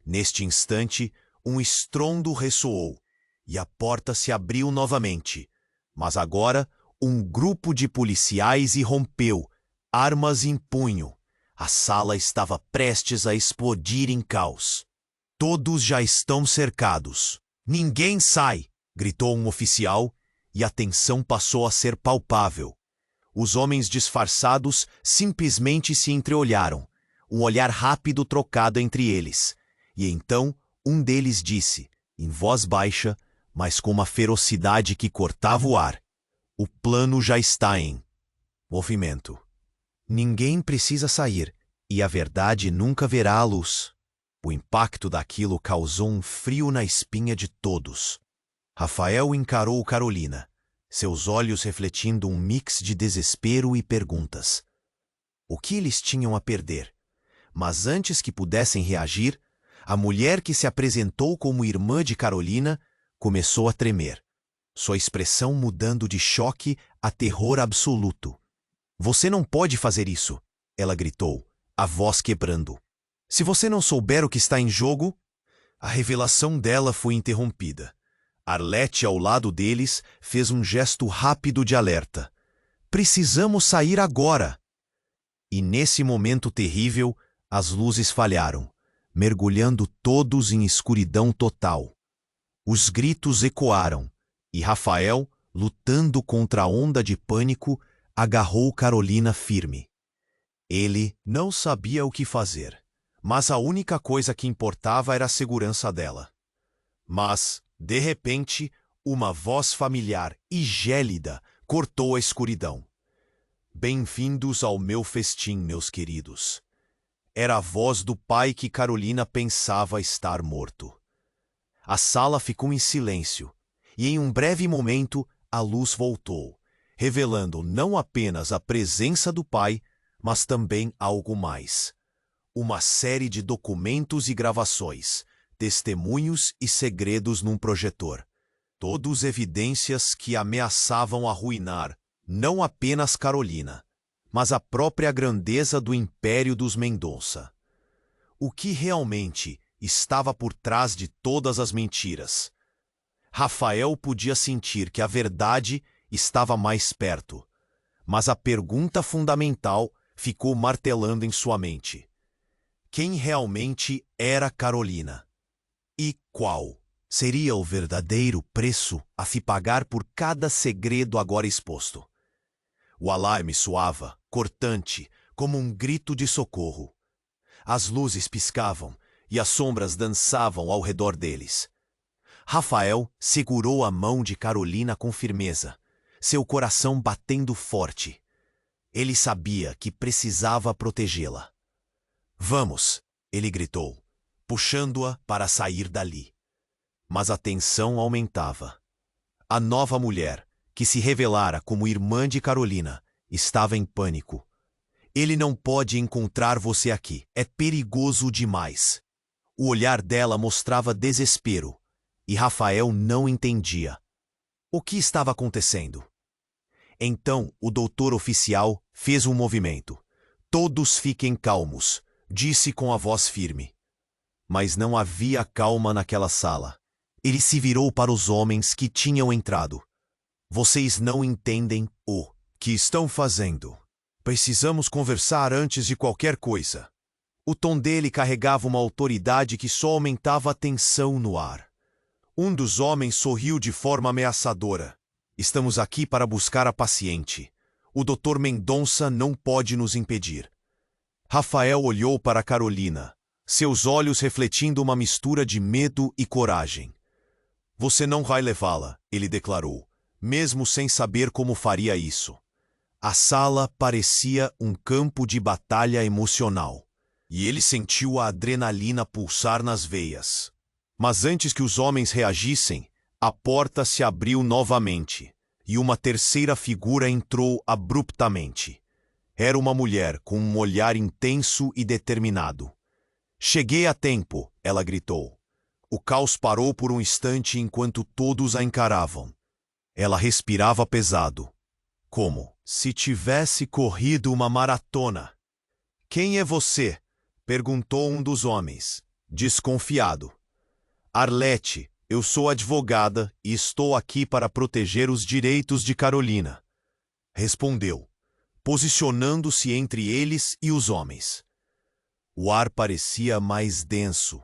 Neste instante, um estrondo ressoou e a porta se abriu novamente. Mas agora, um grupo de policiais irrompeu, armas em punho. A sala estava prestes a explodir em caos. Todos já estão cercados. Ninguém sai, gritou um oficial, e a tensão passou a ser palpável. Os homens disfarçados simplesmente se entreolharam, um olhar rápido trocado entre eles, e então um deles disse, em voz baixa, mas com uma ferocidade que cortava o ar: "O plano já está em movimento. Ninguém precisa sair, e a verdade nunca verá a luz." O impacto daquilo causou um frio na espinha de todos. Rafael encarou Carolina, seus olhos refletindo um mix de desespero e perguntas. O que eles tinham a perder? Mas antes que pudessem reagir, a mulher que se apresentou como irmã de Carolina começou a tremer, sua expressão mudando de choque a terror absoluto. "Você não pode fazer isso!" ela gritou, a voz quebrando. "Se você não souber o que está em jogo..." A revelação dela foi interrompida. Arlete, ao lado deles, fez um gesto rápido de alerta. "Precisamos sair agora!" E nesse momento terrível, as luzes falharam, mergulhando todos em escuridão total. Os gritos ecoaram, e Rafael, lutando contra a onda de pânico, agarrou Carolina firme. Ele não sabia o que fazer, mas a única coisa que importava era a segurança dela. Mas, de repente, uma voz familiar e gélida cortou a escuridão. "Bem-vindos ao meu festim, meus queridos." Era a voz do pai que Carolina pensava estar morto. A sala ficou em silêncio, e em um breve momento a luz voltou, revelando não apenas a presença do pai, mas também algo mais. Uma série de documentos e gravações, testemunhos e segredos num projetor. Todos evidências que ameaçavam arruinar não apenas Carolina, mas a própria grandeza do Império dos Mendonça. O que realmente estava por trás de todas as mentiras? Rafael podia sentir que a verdade estava mais perto, mas a pergunta fundamental ficou martelando em sua mente. Quem realmente era Carolina? E qual seria o verdadeiro preço a se pagar por cada segredo agora exposto? O alarme soava, cortante, como um grito de socorro. As luzes piscavam e as sombras dançavam ao redor deles. Rafael segurou a mão de Carolina com firmeza, seu coração batendo forte. Ele sabia que precisava protegê-la. "Vamos!" ele gritou, puxando-a para sair dali. Mas a tensão aumentava. A nova mulher, que se revelara como irmã de Carolina, estava em pânico. "Ele não pode encontrar você aqui. É perigoso demais." O olhar dela mostrava desespero, e Rafael não entendia. O que estava acontecendo? Então o doutor oficial fez um movimento. "Todos fiquem calmos", disse com a voz firme. Mas não havia calma naquela sala. Ele se virou para os homens que tinham entrado. "Vocês não entendem o que estão fazendo. Precisamos conversar antes de qualquer coisa." O tom dele carregava uma autoridade que só aumentava a tensão no ar. Um dos homens sorriu de forma ameaçadora. "Estamos aqui para buscar a paciente. O Dr. Mendonça não pode nos impedir." Rafael olhou para Carolina, seus olhos refletindo uma mistura de medo e coragem. "Você não vai levá-la", ele declarou, mesmo sem saber como faria isso. A sala parecia um campo de batalha emocional, e ele sentiu a adrenalina pulsar nas veias. Mas antes que os homens reagissem, a porta se abriu novamente, e uma terceira figura entrou abruptamente. Era uma mulher com um olhar intenso e determinado. "Cheguei a tempo", ela gritou. O caos parou por um instante enquanto todos a encaravam. Ela respirava pesado, como se tivesse corrido uma maratona. "Quem é você?", perguntou um dos homens, desconfiado. "Arlete, eu sou advogada e estou aqui para proteger os direitos de Carolina", respondeu, posicionando-se entre eles e os homens. O ar parecia mais denso.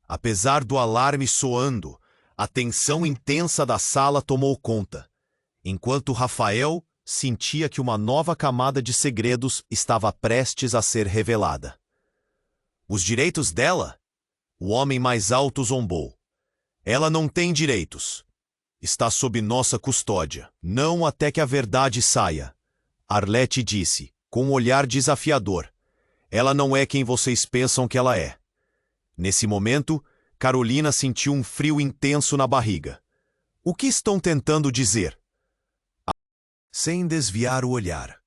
Apesar do alarme soando, a tensão intensa da sala tomou conta, enquanto Rafael sentia que uma nova camada de segredos estava prestes a ser revelada. Os direitos dela? O homem mais alto zombou. Ela não tem direitos. Está sob nossa custódia, não até que a verdade saia. Arlete disse, com um olhar desafiador. Ela não é quem vocês pensam que ela é. Nesse momento, Carolina sentiu um frio intenso na barriga. O que estão tentando dizer? Sem desviar o olhar.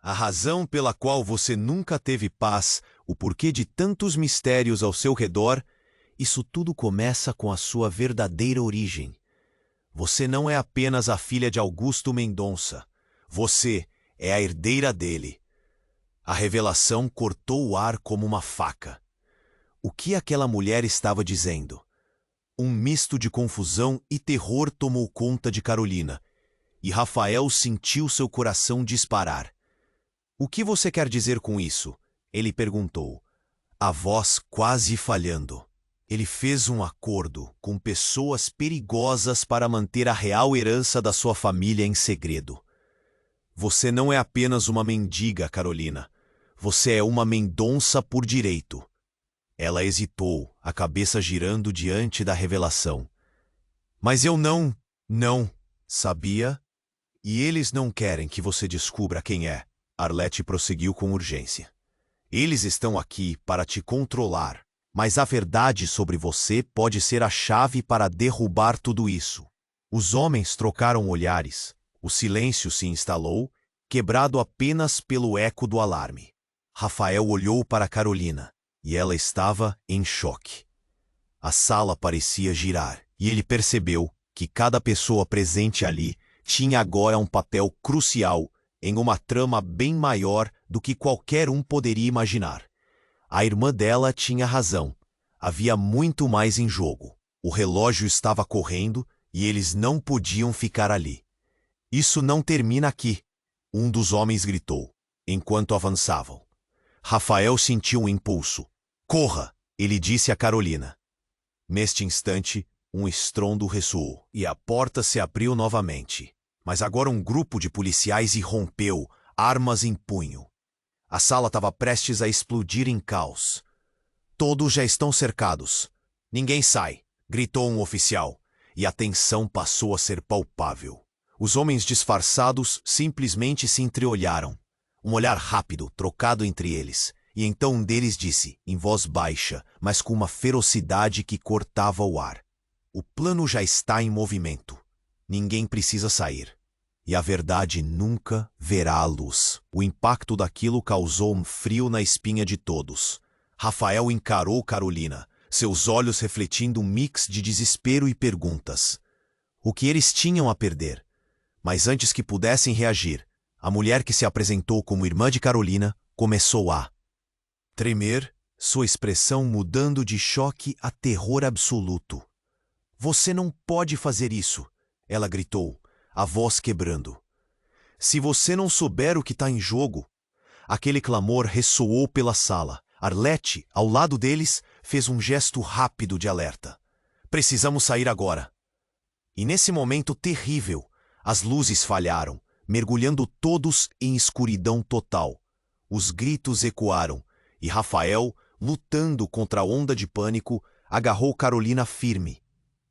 A razão pela qual você nunca teve paz, o porquê de tantos mistérios ao seu redor, isso tudo começa com a sua verdadeira origem. Você não é apenas a filha de Augusto Mendonça. Você é a herdeira dele. A revelação cortou o ar como uma faca. O que aquela mulher estava dizendo? Um misto de confusão e terror tomou conta de Carolina, e Rafael sentiu seu coração disparar. O que você quer dizer com isso? Ele perguntou, a voz quase falhando. Ele fez um acordo com pessoas perigosas para manter a real herança da sua família em segredo. Você não é apenas uma mendiga, Carolina. Você é uma Mendonça por direito. Ela hesitou, a cabeça girando diante da revelação. Mas eu não sabia? E eles não querem que você descubra quem é. Arlete prosseguiu com urgência. Eles estão aqui para te controlar, mas a verdade sobre você pode ser a chave para derrubar tudo isso. Os homens trocaram olhares. O silêncio se instalou, quebrado apenas pelo eco do alarme. Rafael olhou para Carolina, e ela estava em choque. A sala parecia girar, e ele percebeu que cada pessoa presente ali tinha agora um papel crucial em uma trama bem maior do que qualquer um poderia imaginar. A irmã dela tinha razão. Havia muito mais em jogo. O relógio estava correndo e eles não podiam ficar ali. Isso não termina aqui, um dos homens gritou, enquanto avançavam. Rafael sentiu um impulso. Corra, ele disse a Carolina. Neste instante, um estrondo ressoou e a porta se abriu novamente. Mas agora um grupo de policiais irrompeu, armas em punho. A sala estava prestes a explodir em caos. Todos já estão cercados. Ninguém sai, gritou um oficial, e a tensão passou a ser palpável. Os homens disfarçados simplesmente se entreolharam. Um olhar rápido trocado entre eles, e então um deles disse, em voz baixa, mas com uma ferocidade que cortava o ar. O plano já está em movimento. Ninguém precisa sair. E a verdade nunca verá a luz. O impacto daquilo causou um frio na espinha de todos. Rafael encarou Carolina, seus olhos refletindo um mix de desespero e perguntas. O que eles tinham a perder? Mas antes que pudessem reagir, a mulher que se apresentou como irmã de Carolina começou a tremer, sua expressão mudando de choque a terror absoluto. Você não pode fazer isso, ela gritou, a voz quebrando. Se você não souber o que está em jogo... Aquele clamor ressoou pela sala. Arlete, ao lado deles, fez um gesto rápido de alerta. Precisamos sair agora. E nesse momento terrível, as luzes falharam, mergulhando todos em escuridão total. Os gritos ecoaram, e Rafael, lutando contra a onda de pânico, agarrou Carolina firme.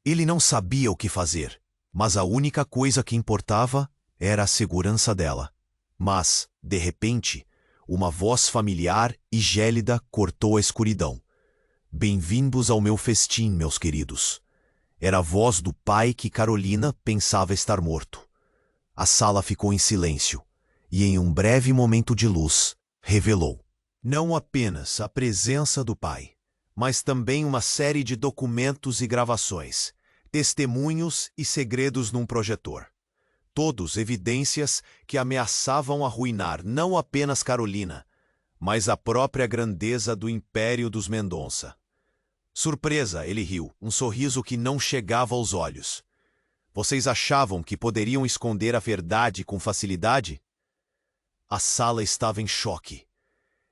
Ele não sabia o que fazer, mas a única coisa que importava era a segurança dela. Mas, de repente, uma voz familiar e gélida cortou a escuridão. Bem-vindos ao meu festim, meus queridos. Era a voz do pai que Carolina pensava estar morto. A sala ficou em silêncio, e em um breve momento de luz, revelou não apenas a presença do pai, mas também uma série de documentos e gravações, testemunhos e segredos num projetor. Todos evidências que ameaçavam arruinar não apenas Carolina, mas a própria grandeza do Império dos Mendonça. Surpresa, ele riu, um sorriso que não chegava aos olhos. Vocês achavam que poderiam esconder a verdade com facilidade? A sala estava em choque.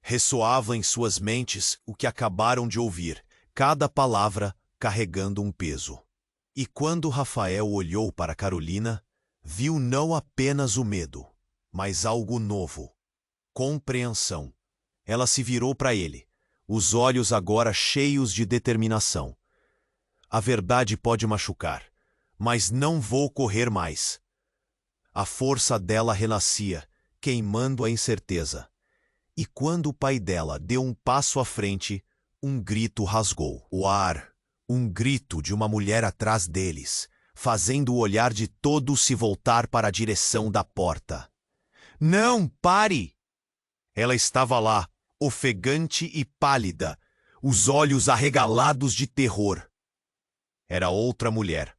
Ressoava em suas mentes o que acabaram de ouvir, cada palavra carregando um peso. E quando Rafael olhou para Carolina, viu não apenas o medo, mas algo novo. Compreensão. Ela se virou para ele, os olhos agora cheios de determinação. A verdade pode machucar, mas não vou correr mais. A força dela renascia, queimando a incerteza. E quando o pai dela deu um passo à frente, um grito rasgou o ar. Um grito de uma mulher atrás deles, fazendo o olhar de todos se voltar para a direção da porta. Não, pare! Ela estava lá, ofegante e pálida, os olhos arregalados de terror. Era outra mulher,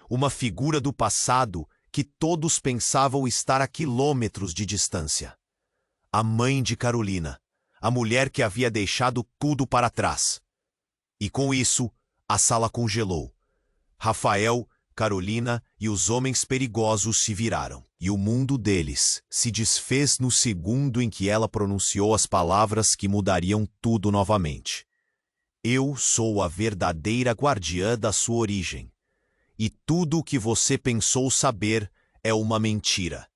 uma figura do passado que todos pensavam estar a quilômetros de distância. A mãe de Carolina, a mulher que havia deixado tudo para trás. E com isso, a sala congelou. Rafael, Carolina e os homens perigosos se viraram, e o mundo deles se desfez no segundo em que ela pronunciou as palavras que mudariam tudo novamente. Eu sou a verdadeira guardiã da sua origem, e tudo o que você pensou saber é uma mentira.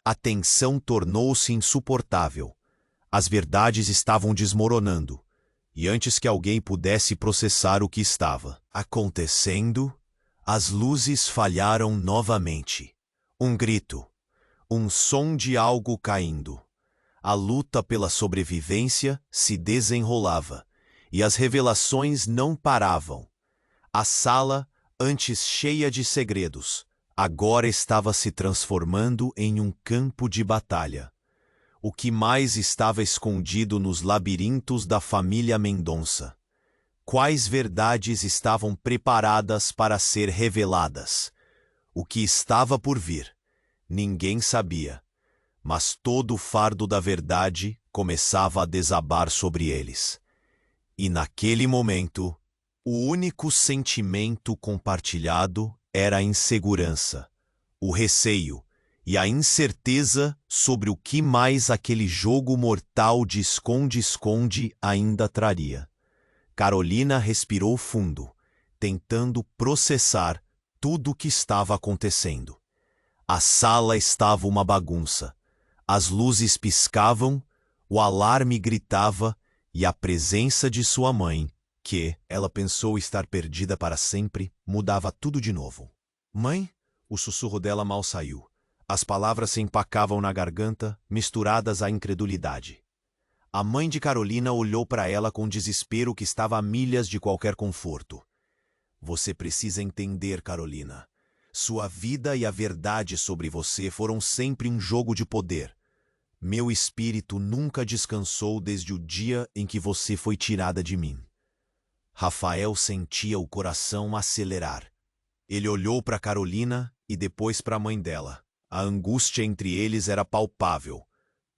A tensão tornou-se insuportável. As verdades estavam desmoronando. E antes que alguém pudesse processar o que estava acontecendo, as luzes falharam novamente. Um grito, um som de algo caindo. A luta pela sobrevivência se desenrolava, e as revelações não paravam. A sala, antes cheia de segredos, agora estava se transformando em um campo de batalha. O que mais estava escondido nos labirintos da família Mendonça? Quais verdades estavam preparadas para ser reveladas? O que estava por vir? Ninguém sabia. Mas todo o fardo da verdade começava a desabar sobre eles. E naquele momento, o único sentimento compartilhado era a insegurança, o receio, e a incerteza sobre o que mais aquele jogo mortal de esconde-esconde ainda traria. Carolina respirou fundo, tentando processar tudo o que estava acontecendo. A sala estava uma bagunça. As luzes piscavam, o alarme gritava e a presença de sua mãe, que ela pensou estar perdida para sempre, mudava tudo de novo. Mãe? O sussurro dela mal saiu. As palavras se empacavam na garganta, misturadas à incredulidade. A mãe de Carolina olhou para ela com desespero que estava a milhas de qualquer conforto. Você precisa entender, Carolina. Sua vida e a verdade sobre você foram sempre um jogo de poder. Meu espírito nunca descansou desde o dia em que você foi tirada de mim. Rafael sentia o coração acelerar. Ele olhou para Carolina e depois para a mãe dela. A angústia entre eles era palpável,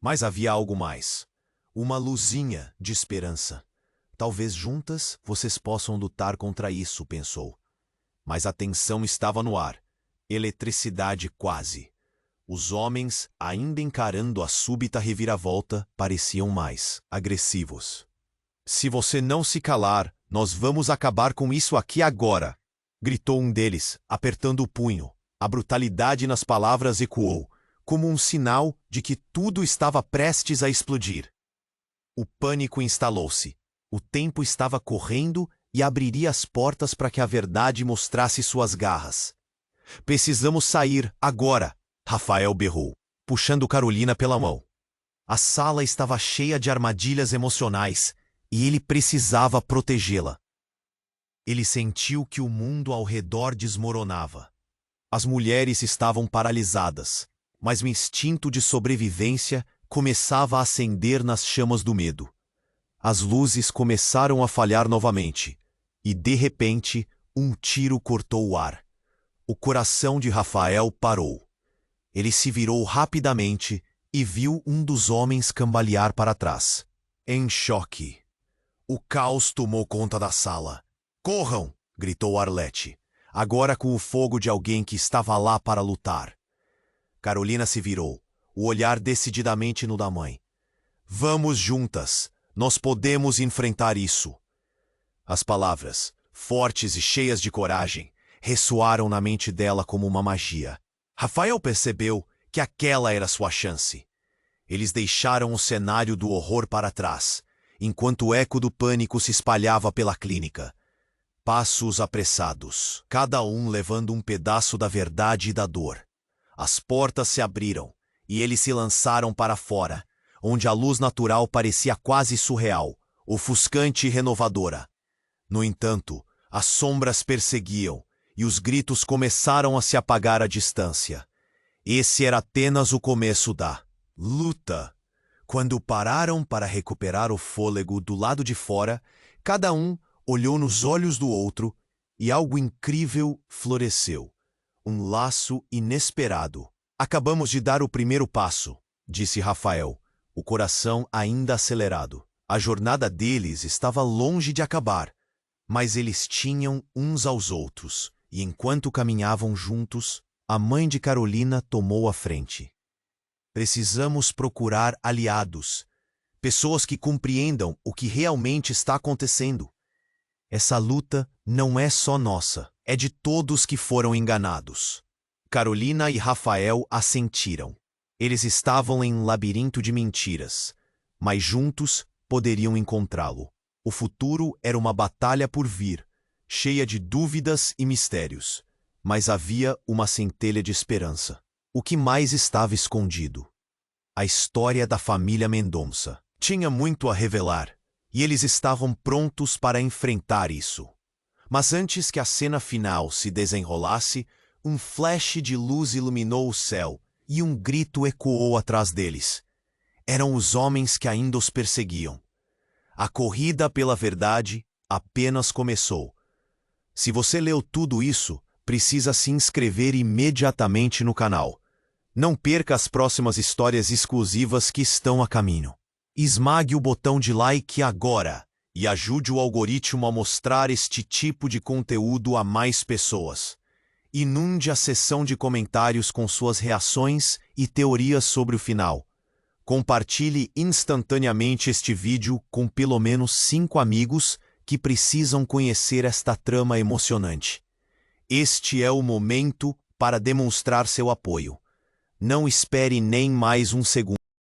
mas havia algo mais. Uma luzinha de esperança. Talvez juntas vocês possam lutar contra isso, pensou. Mas a tensão estava no ar. Eletricidade quase. Os homens, ainda encarando a súbita reviravolta, pareciam mais agressivos. Se você não se calar, nós vamos acabar com isso aqui agora, gritou um deles, apertando o punho. A brutalidade nas palavras ecoou, como um sinal de que tudo estava prestes a explodir. O pânico instalou-se. O tempo estava correndo e abriria as portas para que a verdade mostrasse suas garras. Precisamos sair, agora, Rafael berrou, puxando Carolina pela mão. A sala estava cheia de armadilhas emocionais e ele precisava protegê-la. Ele sentiu que o mundo ao redor desmoronava. As mulheres estavam paralisadas, mas o instinto de sobrevivência começava a acender nas chamas do medo. As luzes começaram a falhar novamente, e de repente, um tiro cortou o ar. O coração de Rafael parou. Ele se virou rapidamente e viu um dos homens cambalear para trás. Em choque. O caos tomou conta da sala. Corram! Gritou Arlete, agora com o fogo de alguém que estava lá para lutar. Carolina se virou, o olhar decididamente no da mãe. Vamos juntas, nós podemos enfrentar isso. As palavras, fortes e cheias de coragem, ressoaram na mente dela como uma magia. Rafael percebeu que aquela era sua chance. Eles deixaram o cenário do horror para trás, enquanto o eco do pânico se espalhava pela clínica. Passos apressados, cada um levando um pedaço da verdade e da dor. As portas se abriram, e eles se lançaram para fora, onde a luz natural parecia quase surreal, ofuscante e renovadora. No entanto, as sombras perseguiam, e os gritos começaram a se apagar à distância. Esse era apenas o começo da luta. Quando pararam para recuperar o fôlego do lado de fora, cada um olhou nos olhos do outro e algo incrível floresceu. Um laço inesperado. Acabamos de dar o primeiro passo, disse Rafael, o coração ainda acelerado. A jornada deles estava longe de acabar, mas eles tinham uns aos outros, e enquanto caminhavam juntos, a mãe de Carolina tomou a frente. Precisamos procurar aliados, pessoas que compreendam o que realmente está acontecendo. Essa luta não é só nossa, é de todos que foram enganados. Carolina e Rafael assentiram. Eles estavam em um labirinto de mentiras, mas juntos poderiam encontrá-lo. O futuro era uma batalha por vir, cheia de dúvidas e mistérios, mas havia uma centelha de esperança. O que mais estava escondido? A história da família Mendonça. Tinha muito a revelar, e eles estavam prontos para enfrentar isso. Mas antes que a cena final se desenrolasse, um flash de luz iluminou o céu e um grito ecoou atrás deles. Eram os homens que ainda os perseguiam. A corrida pela verdade apenas começou. Se você leu tudo isso, precisa se inscrever imediatamente no canal. Não perca as próximas histórias exclusivas que estão a caminho. Esmague o botão de like agora e ajude o algoritmo a mostrar este tipo de conteúdo a mais pessoas. Inunde a seção de comentários com suas reações e teorias sobre o final. Compartilhe instantaneamente este vídeo com pelo menos 5 amigos que precisam conhecer esta trama emocionante. Este é o momento para demonstrar seu apoio. Não espere nem mais um segundo.